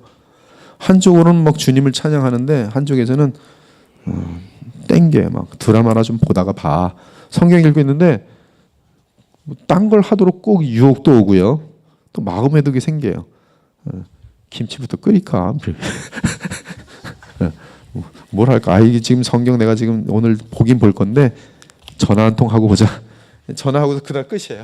[SPEAKER 1] 한쪽으로는 막 주님을 찬양하는데 한쪽에서는 땡겨요. 막 드라마나 좀 보다가 봐. 성경 읽고 있는데 딴 걸 하도록 꼭 유혹도 오고요. 또 마음에도 그게 생겨요. 김치부터 끓일까? 뭘 할까? 이게 지금 성경 내가 지금 오늘 보긴 볼 건데 전화 한 통 하고 보자. 전화하고서 그날 끝이에요.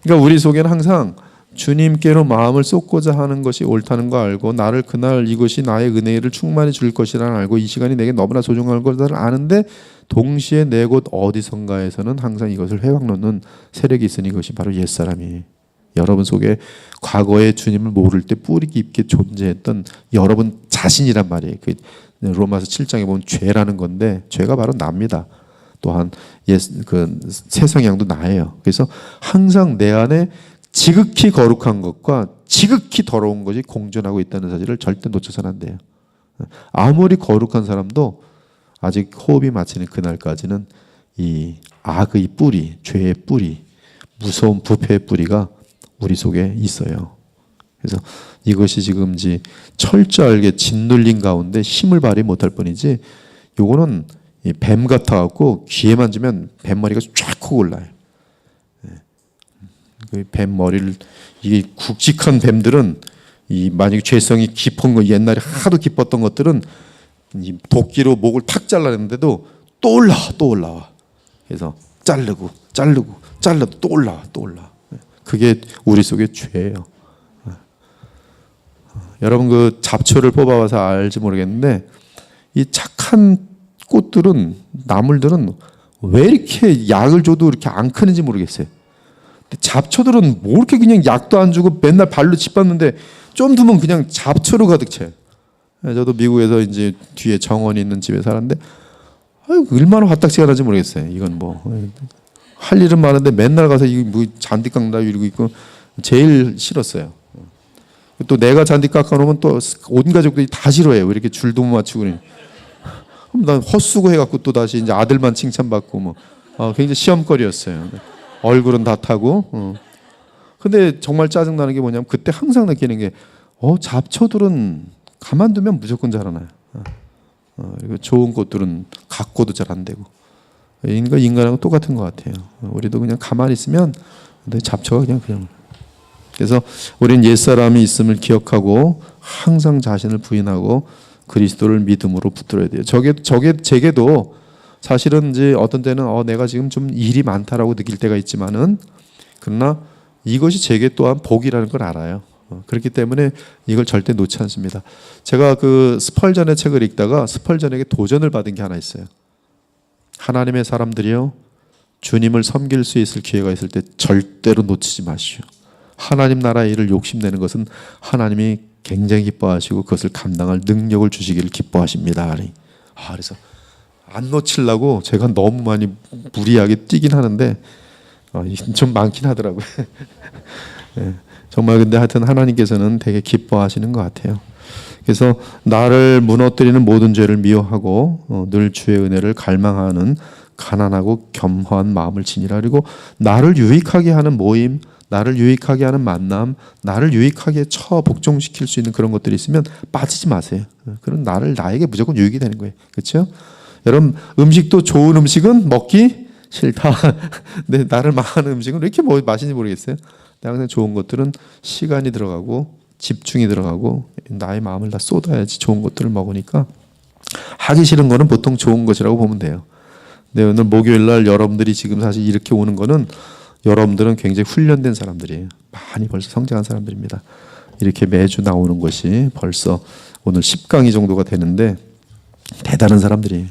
[SPEAKER 1] 그러니까 우리 속에는 항상 주님께로 마음을 쏟고자 하는 것이 옳다는 거 알고, 나를 그날 이것이 나의 은혜를 충만히 줄 것이라는 알고, 이 시간이 내게 너무나 소중한 것을 아는데
[SPEAKER 2] 동시에 내 곳 어디선가에서는 항상 이것을 회방놓는 세력이 있으니 이것이 바로 옛사람이 여러분 속에 과거에 주님을 모를 때 뿌리 깊게 존재했던 여러분 자신이란 말이에요. 그 로마서 7장에 보면 죄라는 건데 죄가 바로 납니다. 또한 그 세상양도 나예요. 그래서 항상 내 안에 지극히 거룩한 것과 지극히 더러운 것이 공존하고 있다는 사실을 절대 놓쳐서는 안 돼요. 아무리 거룩한 사람도 아직 호흡이 마치는 그날까지는 이 악의 뿌리, 죄의 뿌리, 무서운 부패의 뿌리가 우리 속에 있어요. 그래서 이것이 지금 이제 철저하게 짓눌린 가운데 힘을 발휘 못할 뿐이지 요거는 뱀 같아갖고 귀에 만지면 뱀머리가 쫙 크고 올라요. 그 뱀머리를 이게 굵직한 뱀들은 이 만약에 죄성이 깊은 거 옛날에 하도 깊었던 것들은 이 도끼로 목을 탁 잘라냈는데도 또 올라와. 그래서 자르고 또 올라와. 그게 우리 속의 죄예요. 여러분 그 잡초를 뽑아와서 알지 모르겠는데 이 착한 꽃들은 나물들은 왜 이렇게 약을 줘도 이렇게 안 크는지 모르겠어요. 근데 잡초들은 뭐 이렇게 그냥 약도 안 주고 맨날 발로 짚었는데 좀 두면 그냥 잡초로 가득 차요. 저도 미국에서 이제 뒤에 정원이 있는 집에 살았는데 얼마나 화딱지가 나는지 모르겠어요. 이건 뭐 할 일은 많은데 맨날 가서 이 뭐 잔디 깎는다 이러고 있고 제일 싫었어요. 또 내가 잔디 깎아놓으면 또 온 가족들이 다 싫어해요. 왜 이렇게 줄도 못 맞추고 그럼 난 헛수고 해갖고 또 다시 이제 아들만 칭찬받고 뭐 굉장히 시험거리였어요. 얼굴은 다 타고. 근데 정말 짜증나는 게 뭐냐면 그때 항상 느끼는 게 잡초들은 가만두면 무조건 자라나요. 그리고 좋은 꽃들은 갖고도 잘 안 되고. 인간하고 똑같은 것 같아요. 우리도 그냥 가만히 있으면 잡초가 그냥. 그래서 우리는 옛사람이 있음을 기억하고 항상 자신을 부인하고 그리스도를 믿음으로 붙들어야 돼요. 제게도 사실은 이제 어떤 때는 내가 지금 좀 일이 많다라고 느낄 때가 있지만은 그러나 이것이 제게 또한 복이라는 걸 알아요. 그렇기 때문에 이걸 절대 놓지 않습니다. 제가 그 스펄전의 책을 읽다가 스펄전에게 도전을 받은 게 하나 있어요. 하나님의 사람들이요, 주님을 섬길 수 있을 기회가 있을 때 절대로 놓치지 마시오. 하나님 나라의 일을 욕심내는 것은 하나님이 굉장히 기뻐하시고 그것을 감당할 능력을 주시기를 기뻐하십니다. 그래서 안 놓치려고 제가 너무 많이 무리하게 뛰긴 하는데 좀 많긴 하더라고요. 정말 근데 하여튼 하나님께서는 되게 기뻐하시는 것 같아요. 그래서 나를 무너뜨리는 모든 죄를 미워하고 늘 주의 은혜를 갈망하는 가난하고 겸허한 마음을 지니라. 그리고 나를 유익하게 하는 모임, 나를 유익하게 하는 만남, 나를 유익하게 복종시킬 수 있는 그런 것들이 있으면 빠지지 마세요. 그럼 나에게 무조건 유익이 되는 거예요. 그렇죠? 여러분 음식도 좋은 음식은 먹기 싫다. 근데 나를 망하는 음식은 왜 이렇게 맛있는지 모르겠어요. 항상 좋은 것들은 시간이 들어가고 집중이 들어가고 나의 마음을 다 쏟아야지 좋은 것들을 먹으니까 하기 싫은 거는 보통 좋은 것이라고 보면 돼요. 근데 오늘 목요일 날 여러분들이 지금 사실 이렇게 오는 거는 여러분들은 굉장히 훈련된 사람들이에요. 많이 벌써 성장한 사람들입니다. 이렇게 매주 나오는 것이 벌써 오늘 10강의 정도가 되는데 대단한 사람들이에요.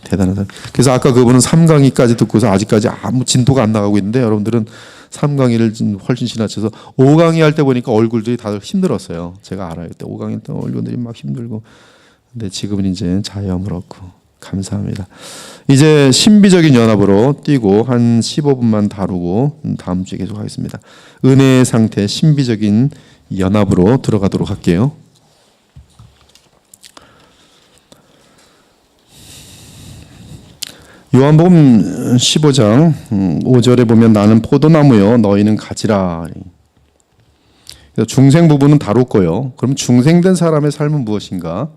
[SPEAKER 2] 대단한 사람. 그래서 아까 그분은 3강의까지 듣고서 아직까지 아무 진도가 안 나가고 있는데 여러분들은 3강의를 훨씬 지나쳐서 5강의 할 때 보니까 얼굴들이 다들 힘들었어요. 제가 알아요. 그때 5강의 때 얼굴들이 막 힘들고. 근데 지금은 이제 자유함을 얻고 감사합니다. 이제 신비적인 연합으로 뛰고 한 15분만 다루고 다음 주에 계속하겠습니다. 은혜의 상태 신비적인 연합으로 들어가도록 할게요. 요한복음 15장 5절에 보면 나는 포도나무요 너희는 가지라. 중생 부분은 다뤘고요. 그럼 중생된 사람의 삶은 무엇인가?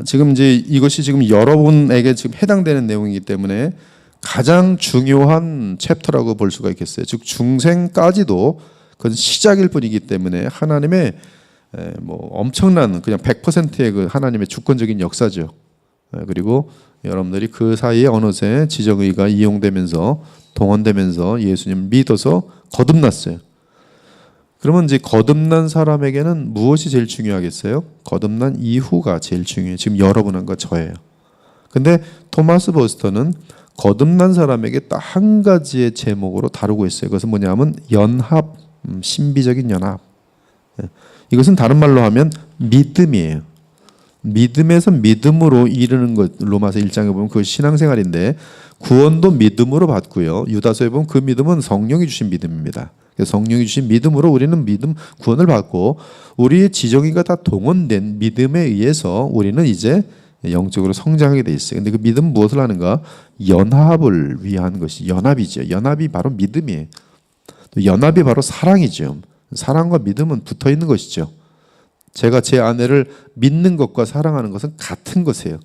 [SPEAKER 2] 지금 이제 이것이 지금 여러분에게 지금 해당되는 내용이기 때문에 가장 중요한 챕터라고 볼 수가 있겠어요. 즉 중생까지도 그건 시작일 뿐이기 때문에 하나님의 뭐 엄청난 그냥 100%의 그 하나님의 주권적인 역사죠. 그리고 여러분들이 그 사이에 어느새 지정의가 이용되면서 동원되면서 예수님을 믿어서 거듭났어요. 그러면 이제 거듭난 사람에게는 무엇이 제일 중요하겠어요? 거듭난 이후가 제일 중요해요. 지금 여러분과 저예요. 근데 토마스 버스터는 거듭난 사람에게 딱 한 가지의 제목으로 다루고 있어요. 그것은 뭐냐면 연합, 신비적인 연합. 이것은 다른 말로 하면 믿음이에요. 믿음에서 믿음으로 이르는 것, 로마서 1장에 보면 그 신앙생활인데, 구원도 믿음으로 받고요. 유다서에 보면 그 믿음은 성령이 주신 믿음입니다. 그래서 성령이 주신 믿음으로 우리는 믿음 구원을 받고, 우리의 지정의가 다 동원된 믿음에 의해서 우리는 이제 영적으로 성장하게 돼 있어요. 근데 그 믿음은 무엇을 하는가? 연합을 위한 것이 연합이죠. 연합이 바로 믿음이에요. 또 연합이 바로 사랑이죠. 사랑과 믿음은 붙어 있는 것이죠. 제가 제 아내를 믿는 것과 사랑하는 것은 같은 것이에요.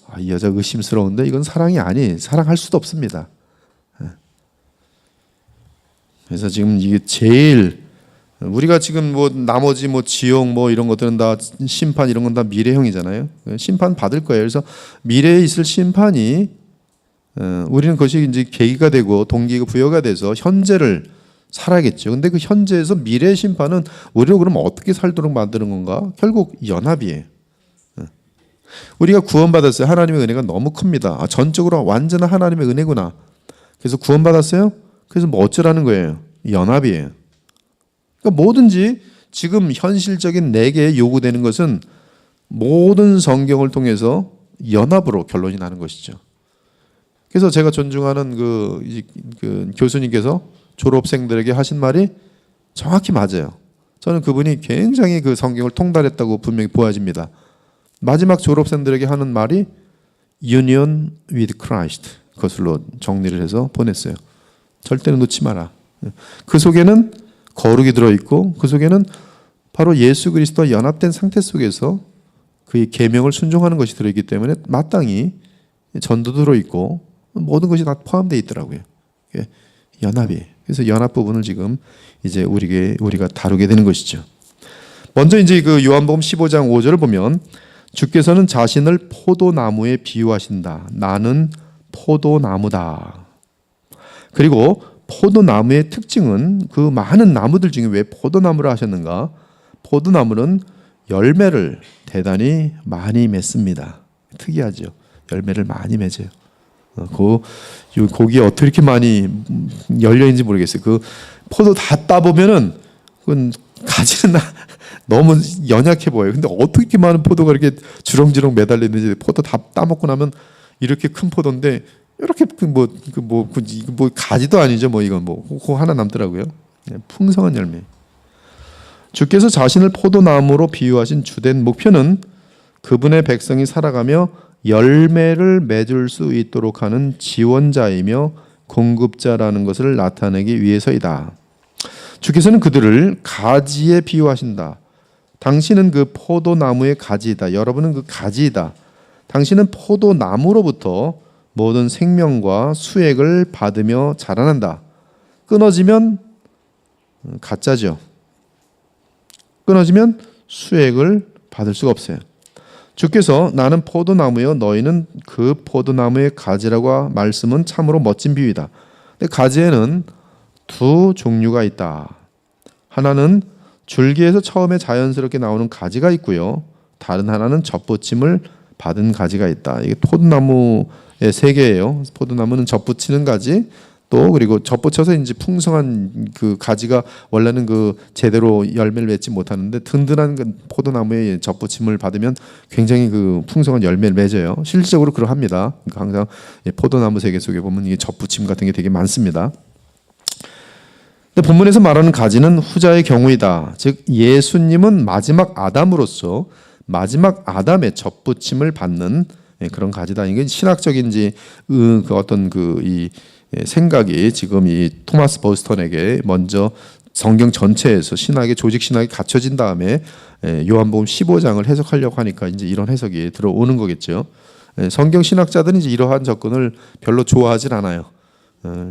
[SPEAKER 2] 아, 이 여자 의심스러운데 이건 사랑이 아니에요. 사랑할 수도 없습니다. 그래서 지금 이게 제일 우리가 지금 뭐 나머지 뭐 지옥 뭐 이런 것들은 다 심판 이런 건 다 미래형이잖아요. 심판 받을 거예요. 그래서 미래에 있을 심판이 우리는 그것이 이제 계기가 되고 동기가 부여가 돼서 현재를 살아야겠죠. 근데 그 현재에서 미래 심판은 우리로 그러면 어떻게 살도록 만드는 건가? 결국 연합이에요. 우리가 구원받았어요. 하나님의 은혜가 너무 큽니다. 아, 전적으로 완전한 하나님의 은혜구나. 그래서 구원받았어요. 그래서 뭐 어쩌라는 거예요? 연합이에요. 그러니까 뭐든지 지금 현실적인 내게 요구되는 것은 모든 성경을 통해서 연합으로 결론이 나는 것이죠. 그래서 제가 존중하는 그 교수님께서 졸업생들에게 하신 말이 정확히 맞아요. 저는 그분이 굉장히 그 성경을 통달했다고 분명히 보여집니다. 마지막 졸업생들에게 하는 말이 Union with Christ, 그것으로 정리를 해서 보냈어요. 절대로 놓지 마라. 그 속에는 거룩이 들어있고 그 속에는 바로 예수 그리스도와 연합된 상태 속에서 그의 계명을 순종하는 것이 들어있기 때문에 마땅히 전도 들어있고 모든 것이 다 포함되어 있더라고요. 연합이에요. 그래서 연합 부분을 지금 이제 우리가 다루게 되는 것이죠. 먼저 이제 그 요한복음 15장 5절을 보면 주께서는 자신을 포도나무에 비유하신다. 나는 포도나무다. 그리고 포도나무의 특징은 그 많은 나무들 중에 왜 포도나무를 하셨는가? 포도나무는 열매를 대단히 많이 맺습니다. 특이하죠. 열매를 많이 맺어요. 거기에 어떻게 이렇게 많이 열려있는지 모르겠어요. 그 포도 다 따보면은 그건 가지는 너무 연약해 보여요. 근데 어떻게 이렇게 많은 포도가 이렇게 주렁주렁 매달려 있는지, 포도 다 따먹고 나면 이렇게 큰 포도인데 이렇게 가지도 아니죠. 뭐 이건 그거 하나 남더라고요. 풍성한 열매. 주께서 자신을 포도나무로 비유하신 주된 목표는 그분의 백성이 살아가며 열매를 맺을 수 있도록 하는 지원자이며 공급자라는 것을 나타내기 위해서이다. 주께서는 그들을 가지에 비유하신다. 당신은 그 포도나무의 가지이다. 여러분은 그 가지이다. 당신은 포도나무로부터 모든 생명과 수액을 받으며 자라난다. 끊어지면 가짜죠. 끊어지면 수액을 받을 수가 없어요. 주께서 나는 포도나무여 너희는 그 포도나무의 가지라고 말씀은 참으로 멋진 비유이다. 근데 가지에는 두 종류가 있다. 하나는 줄기에서 처음에 자연스럽게 나오는 가지가 있고요. 다른 하나는 젖붙임을 받은 가지가 있다. 이게 포도나무의 세계예요. 포도나무는 젖붙이는 가지, 또 그리고 젖붙여서 이제 풍성한 그 가지가 원래는 그 제대로 열매를 맺지 못하는데 든든한 그 포도나무의 젖붙임을 받으면 굉장히 그 풍성한 열매를 맺어요. 실질적으로 그러합니다. 그러니까 항상 포도나무 세계 속에 보면 이게 젖붙임 같은 게 되게 많습니다. 근데 본문에서 말하는 가지는 후자의 경우이다. 즉 예수님은 마지막 아담으로서 마지막 아담의 젖붙임을 받는 그런 가지다. 이게 신학적인지 그 어떤 이 생각이 지금 이 토마스 버스턴에게 먼저 성경 전체에서 신학의 조직 신학이 갖춰진 다음에 요한복음 15장을 해석하려고 하니까 이제 이런 해석이 들어오는 거겠죠. 성경 신학자들은 이제 이러한 접근을 별로 좋아하진 않아요.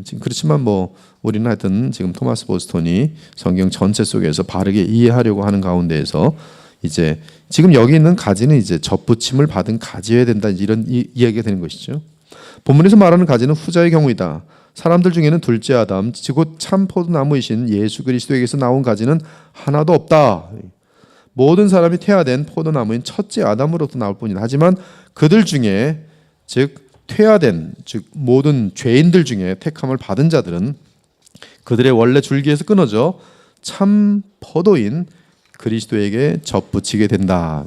[SPEAKER 2] 지금 그렇지만 뭐 우리는 하여튼 지금 토마스 버스턴이 성경 전체 속에서 바르게 이해하려고 하는 가운데에서 이제 지금 여기 있는 가지는 이제 젖붙임을 받은 가지여야 된다, 이런 이야기가 되는 것이죠. 본문에서 말하는 가지는 후자의 경우이다. 사람들 중에는 둘째 아담, 곧 참 포도나무이신 예수 그리스도에게서 나온 가지는 하나도 없다. 모든 사람이 태아된 포도나무인 첫째 아담으로부터 나올 뿐이다. 하지만 그들 중에 즉 퇴화된, 즉 모든 죄인들 중에 택함을 받은 자들은 그들의 원래 줄기에서 끊어져 참 포도인 그리스도에게 접붙이게 된다.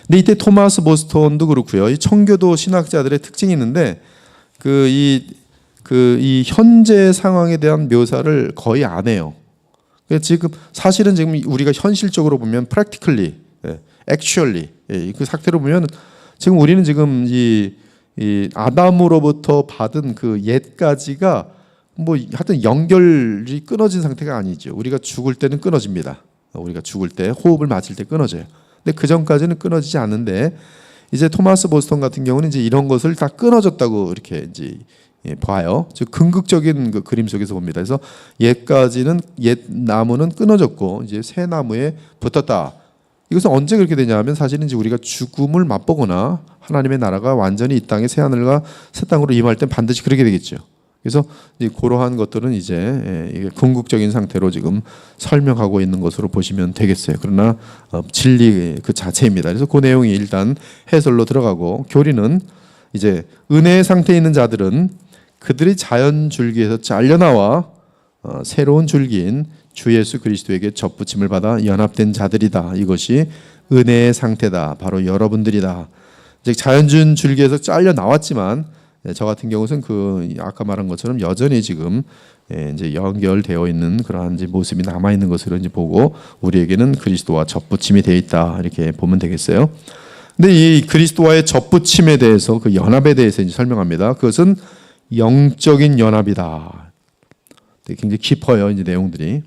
[SPEAKER 2] 근데 이때 토마스 보스턴도 그렇고요. 이 청교도 신학자들의 특징이 있는데 이 현재 상황에 대한 묘사를 거의 안 해요. 지금 사실은 지금 우리가 현실적으로 보면 practically, actually 그 상태로 보면 지금 우리는 지금 이 아담으로부터 받은 그 옛가지가 뭐 하여튼 연결이 끊어진 상태가 아니죠. 우리가 죽을 때는 끊어집니다. 우리가 죽을 때 호흡을 마실 때 끊어져요. 근데 그 전까지는 끊어지지 않는데 이제 토마스 보스턴 같은 경우는 이제 이런 것을 다 끊어졌다고 이렇게 이제 봐요. 즉 긍극적인 그 그림 속에서 봅니다. 그래서 옛 나무는 끊어졌고 이제 새 나무에 붙었다. 이것은 언제 그렇게 되냐면 사실은 이제 우리가 죽음을 맛보거나 하나님의 나라가 완전히 이 땅에 새 하늘과 새 땅으로 임할 땐 반드시 그렇게 되겠죠. 그래서 그러한 것들은 이제 이게 궁극적인 상태로 지금 설명하고 있는 것으로 보시면 되겠어요. 그러나 진리 그 자체입니다. 그래서 그 내용이 일단 해설로 들어가고 교리는 이제 은혜의 상태에 있는 자들은 그들이 자연 줄기에서 잘려나와 새로운 줄기인 주 예수 그리스도에게 접붙임을 받아 연합된 자들이다. 이것이 은혜의 상태다. 바로 여러분들이다. 즉 자연준 줄기에서 잘려 나왔지만 저 같은 경우는 그 아까 말한 것처럼 여전히 지금 이제 연결되어 있는 그러한 이제 모습이 남아 있는 것으로 이제 보고 우리에게는 그리스도와 접붙임이 되어 있다 이렇게 보면 되겠어요. 근데 이 그리스도와의 접붙임에 대해서 그 연합에 대해서 이제 설명합니다. 그것은 영적인 연합이다. 굉장히 깊어요 이제 내용들이.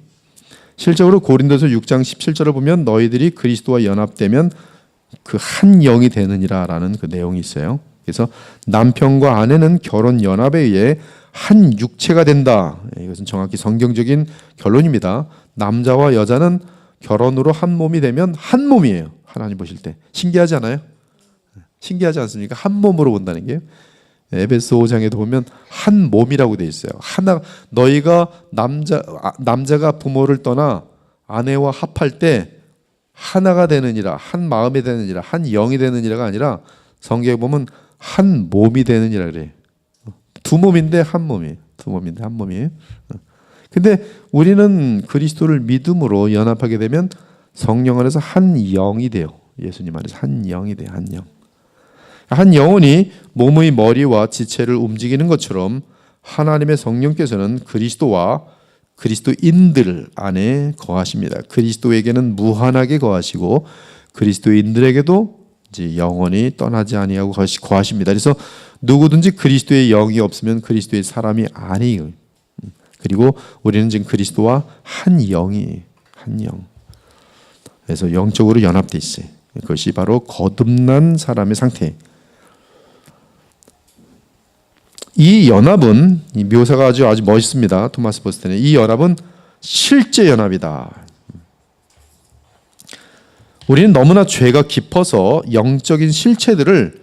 [SPEAKER 2] 실적으로 고린도서 6장 17절을 보면 너희들이 그리스도와 연합되면 그 한 영이 되느니라라는 그 내용이 있어요. 그래서 남편과 아내는 결혼 연합에 의해 한 육체가 된다. 이것은 정확히 성경적인 결론입니다. 남자와 여자는 결혼으로 한 몸이 되면 한 몸이에요. 하나님 보실 때 신기하지 않아요? 신기하지 않습니까? 한 몸으로 본다는 게 에베소 5장에도 보면 한 몸이라고 돼 있어요. 하나 너희가 남자가 부모를 떠나 아내와 합할 때 하나가 되느니라, 한 마음이 되느니라, 한 영이 되느니라가 아니라 성경에 보면 한 몸이 되느니라 그래요. 두 몸인데 한 몸이. 두 몸인데 한 몸이에요. 근데 우리는 그리스도를 믿음으로 연합하게 되면 성령 안에서 한 영이 돼요. 예수님 안에서 한 영이 돼요. 한 영. 한 영혼이 몸의 머리와 지체를 움직이는 것처럼 하나님의 성령께서는 그리스도와 그리스도인들 안에 거하십니다. 그리스도에게는 무한하게 거하시고 그리스도인들에게도 이제 영원히 떠나지 아니하고 거하십니다. 그래서 누구든지 그리스도의 영이 없으면 그리스도의 사람이 아니에요. 그리고 우리는 지금 그리스도와 한 영이 한 영. 그래서 영적으로 연합돼 있어요. 그것이 바로 거듭난 사람의 상태. 이 연합은 이 묘사가 아주 멋있습니다. 토마스 보스턴의 이 연합은 실제 연합이다. 우리는 너무나 죄가 깊어서 영적인 실체들을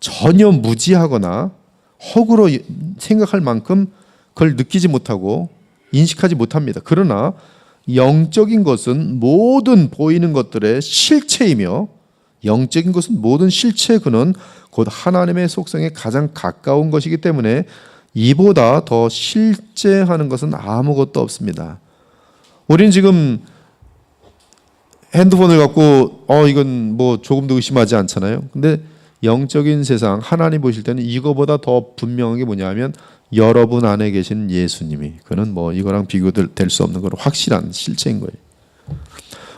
[SPEAKER 2] 전혀 무지하거나 허구로 생각할 만큼 그걸 느끼지 못하고 인식하지 못합니다. 그러나 영적인 것은 모든 보이는 것들의 실체이며 영적인 것은 모든 실체의 근원 곧 하나님의 속성에 가장 가까운 것이기 때문에 이보다 더 실제하는 것은 아무것도 없습니다. 우리는 지금 핸드폰을 갖고 이건 뭐 조금도 의심하지 않잖아요. 근데 영적인 세상 하나님 보실 때는 이거보다 더 분명한 게 뭐냐면 여러분 안에 계신 예수님이 그는 뭐 이거랑 비교될 수 없는 거로 확실한 실체인 거예요.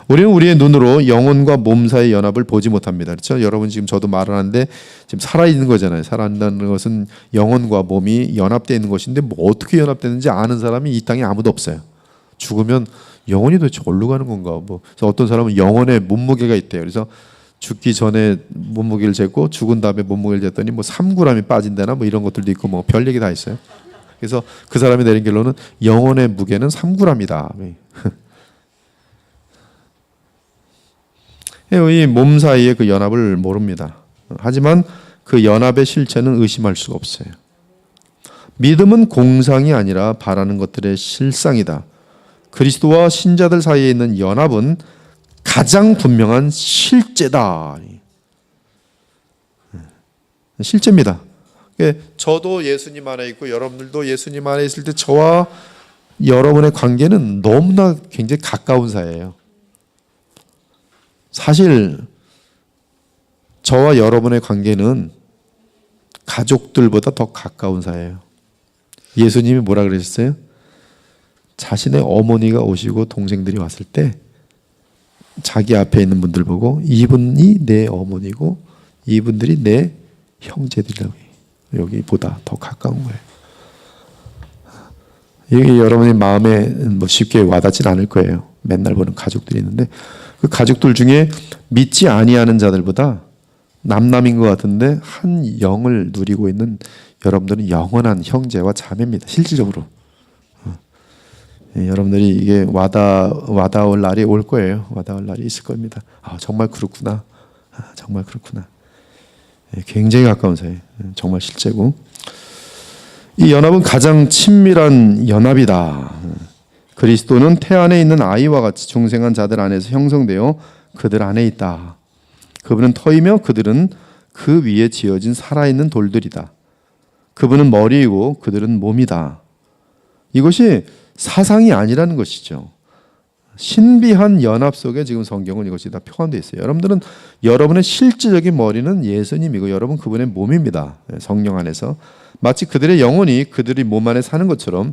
[SPEAKER 2] 우리는 우리의 눈으로 영혼과 몸 사이의 연합을 보지 못합니다. 그렇죠? 여러분 지금 저도 말하는데 지금 살아있는 거잖아요. 살아있는 것은 영혼과 몸이 연합되어 있는 것인데 뭐 어떻게 연합되는지 아는 사람이 이 땅에 아무도 없어요. 죽으면 영혼이 도대체 어디로 가는 건가? 뭐 그래서 어떤 사람은 영혼의 몸무게가 있대요. 그래서 죽기 전에 몸무게를 쟀고 죽은 다음에 몸무게를 쟀더니 뭐 3g이 빠진다나 뭐 이런 것들도 있고 뭐 별 얘기 다 있어요. 그래서 그 사람이 내린 결론은 영혼의 무게는 3g이다. 이 몸 사이의 그 연합을 모릅니다. 하지만 그 연합의 실체는 의심할 수가 없어요. 믿음은 공상이 아니라 바라는 것들의 실상이다. 그리스도와 신자들 사이에 있는 연합은 가장 분명한 실제다. 실제입니다. 저도 예수님 안에 있고 여러분들도 예수님 안에 있을 때 저와 여러분의 관계는 너무나 굉장히 가까운 사이예요. 사실 저와 여러분의 관계는 가족들보다 더 가까운 사이예요. 예수님이 뭐라 그러셨어요? 자신의 어머니가 오시고 동생들이 왔을 때 자기 앞에 있는 분들 보고 이분이 내 어머니고 이분들이 내 형제들이라고 해요. 여기보다 더 가까운 거예요. 이게 여러분의 마음에 뭐 쉽게 와닿진 않을 거예요. 맨날 보는 가족들이 있는데 그 가족들 중에 믿지 아니하는 자들보다 남남인 것 같은데 한 영을 누리고 있는 여러분들은 영원한 형제와 자매입니다. 실질적으로. 여러분들이 이게 와닿을 날이 올 거예요. 와닿을 날이 있을 겁니다. 정말 그렇구나. 정말 그렇구나. 굉장히 가까운 사이. 정말 실제고. 이 연합은 가장 친밀한 연합이다. 그리스도는 태 안에 있는 아이와 같이 중생한 자들 안에서 형성되어 그들 안에 있다. 그분은 터이며 그들은 그 위에 지어진 살아있는 돌들이다. 그분은 머리이고 그들은 몸이다. 이것이 사상이 아니라는 것이죠. 신비한 연합 속에 지금 성경은 이것이 다 포함되어 있어요. 여러분들은 여러분의 실질적인 머리는 예수님이고 여러분 그분의 몸입니다. 성령 안에서 마치 그들의 영혼이 그들의 몸 안에 사는 것처럼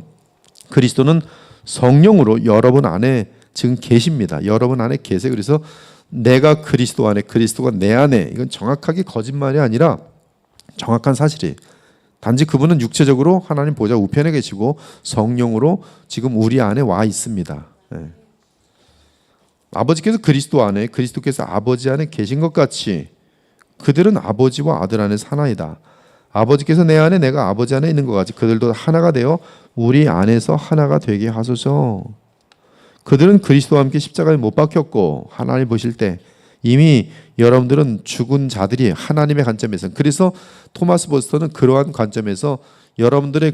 [SPEAKER 2] 그리스도는 성령으로 여러분 안에 지금 계십니다. 여러분 안에 계세요. 그래서 내가 그리스도 안에, 그리스도가 내 안에, 이건 정확하게 거짓말이 아니라 정확한 사실이에요. 단지 그분은 육체적으로 하나님 보좌 우편에 계시고 성령으로 지금 우리 안에 와 있습니다. 아버지께서 그리스도 안에, 그리스도께서 아버지 안에 계신 것 같이 그들은 아버지와 아들 안에 하나이다. 아버지께서 내 안에, 내가 아버지 안에 있는 것 같이 그들도 하나가 되어 우리 안에서 하나가 되게 하소서. 그들은 그리스도와 함께 십자가에 못 박혔고 하나님 보실 때 이미 여러분들은 죽은 자들이에요. 하나님의 관점에서. 그래서 토마스 버스터는 그러한 관점에서 여러분들의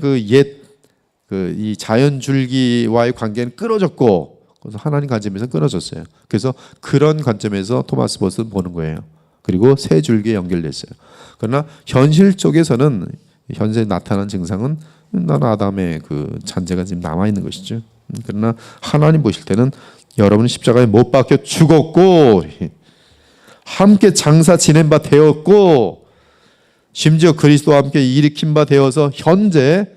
[SPEAKER 2] 이 자연줄기와의 관계는 끊어졌고 그래서 하나님 관점에서 끊어졌어요. 그래서 그런 관점에서 토마스 버스터는 보는 거예요. 그리고 새 줄기에 연결됐어요. 그러나 현실 쪽에서는 현재 나타난 증상은 나는 아담의 그 잔재가 지금 남아 있는 것이죠. 그러나 하나님 보실 때는 여러분은 십자가에 못 박혀 죽었고 함께 장사 지낸 바 되었고 심지어 그리스도와 함께 일으킨 바 되어서 현재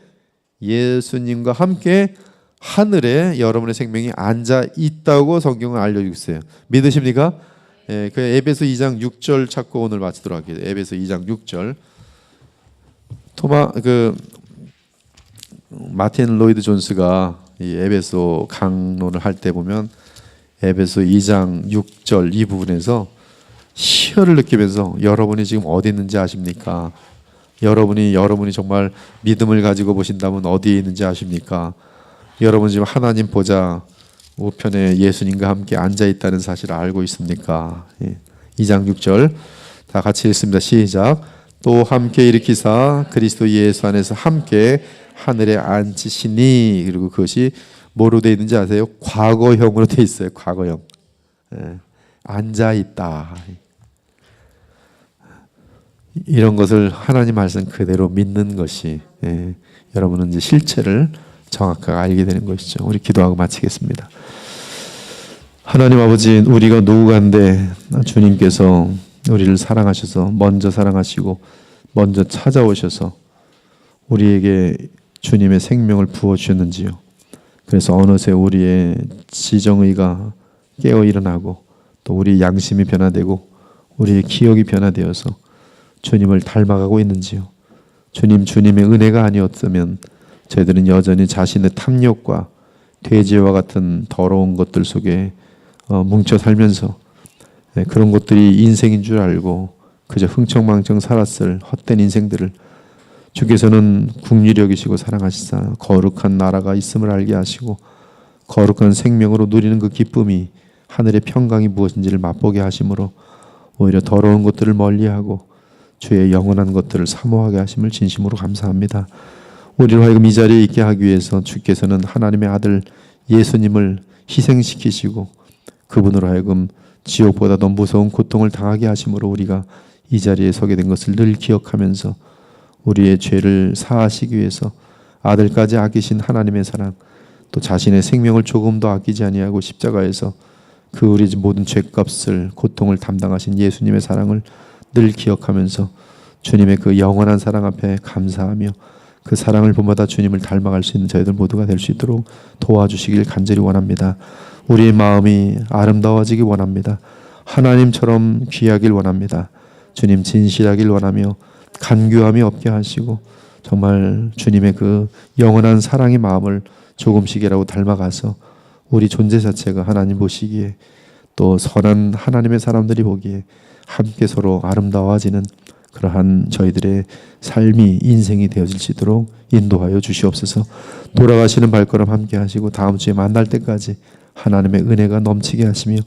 [SPEAKER 2] 예수님과 함께 하늘에 여러분의 생명이 앉아 있다고 성경은 알려주고 있어요. 믿으십니까? 그 에베소 2장 6절 찾고 오늘 마치도록 할게요. 에베소 2장 6절. 마틴 로이드 존스가 이 에베소 강론을 할 때 보면 에베소 2장 6절 이 부분에서 희열을 느끼면서 여러분이 지금 어디 있는지 아십니까? 여러분이 정말 믿음을 가지고 보신다면 어디에 있는지 아십니까? 여러분 지금 하나님 보좌 우편에 예수님과 함께 앉아 있다는 사실을 알고 있습니까? 2장 6절 다 같이 읽습니다. 시작. 또 함께 일으키사 그리스도 예수 안에서 함께 하늘에 앉히시니. 그리고 그것이 뭐로 되어 있는지 아세요? 과거형으로 되어 있어요. 과거형. 앉아 있다. 이런 것을 하나님 말씀 그대로 믿는 것이 여러분은 이제 실체를 정확하게 알게 되는 것이죠. 우리 기도하고 마치겠습니다. 하나님 아버지, 우리가 누구간데 주님께서 우리를 사랑하셔서 먼저 사랑하시고 먼저 찾아오셔서 우리에게 주님의 생명을 부어주셨는지요. 그래서 어느새 우리의 지정의가 깨어 일어나고 또 우리 양심이 변화되고 우리의 기억이 변화되어서 주님을 닮아가고 있는지요. 주님의 은혜가 아니었다면 저희들은 여전히 자신의 탐욕과 돼지와 같은 더러운 것들 속에 뭉쳐 살면서 그런 것들이 인생인 줄 알고 그저 흥청망청 살았을 헛된 인생들을 주께서는 긍휼히 여기시고 사랑하시사 거룩한 나라가 있음을 알게 하시고 거룩한 생명으로 누리는 그 기쁨이 하늘의 평강이 무엇인지를 맛보게 하심으로 오히려 더러운 것들을 멀리하고 주의 영원한 것들을 사모하게 하심을 진심으로 감사합니다. 우리를 하여금 이 자리에 있게 하기 위해서 주께서는 하나님의 아들 예수님을 희생시키시고 그분으로 하여금 지옥보다 더 무서운 고통을 당하게 하심으로 우리가 이 자리에 서게 된 것을 늘 기억하면서 우리의 죄를 사하시기 위해서 아들까지 아끼신 하나님의 사랑, 또 자신의 생명을 조금도 아끼지 아니하고 십자가에서 그 우리 모든 죄값을, 고통을 담당하신 예수님의 사랑을 늘 기억하면서 주님의 그 영원한 사랑 앞에 감사하며 그 사랑을 본받아 주님을 닮아갈 수 있는 저희들 모두가 될 수 있도록 도와주시길 간절히 원합니다. 우리의 마음이 아름다워지기 원합니다. 하나님처럼 귀하길 원합니다. 주님 진실하길 원하며 간교함이 없게 하시고 정말 주님의 그 영원한 사랑의 마음을 조금씩이라도 닮아가서 우리 존재 자체가 하나님 보시기에 또 선한 하나님의 사람들이 보기에 함께 서로 아름다워지는 그러한 저희들의 삶이 인생이 되어질 수 있도록 인도하여 주시옵소서. 돌아가시는 발걸음 함께 하시고 다음 주에 만날 때까지 하나님의 은혜가 넘치게 하시며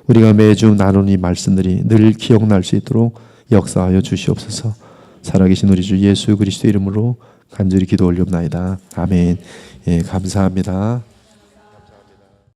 [SPEAKER 2] 우리가 매주 나눈 이 말씀들이 늘 기억날 수 있도록 역사하여 주시옵소서. 살아계신 우리 주 예수 그리스도 이름으로 간절히 기도 올리옵나이다. 아멘. 예, 감사합니다.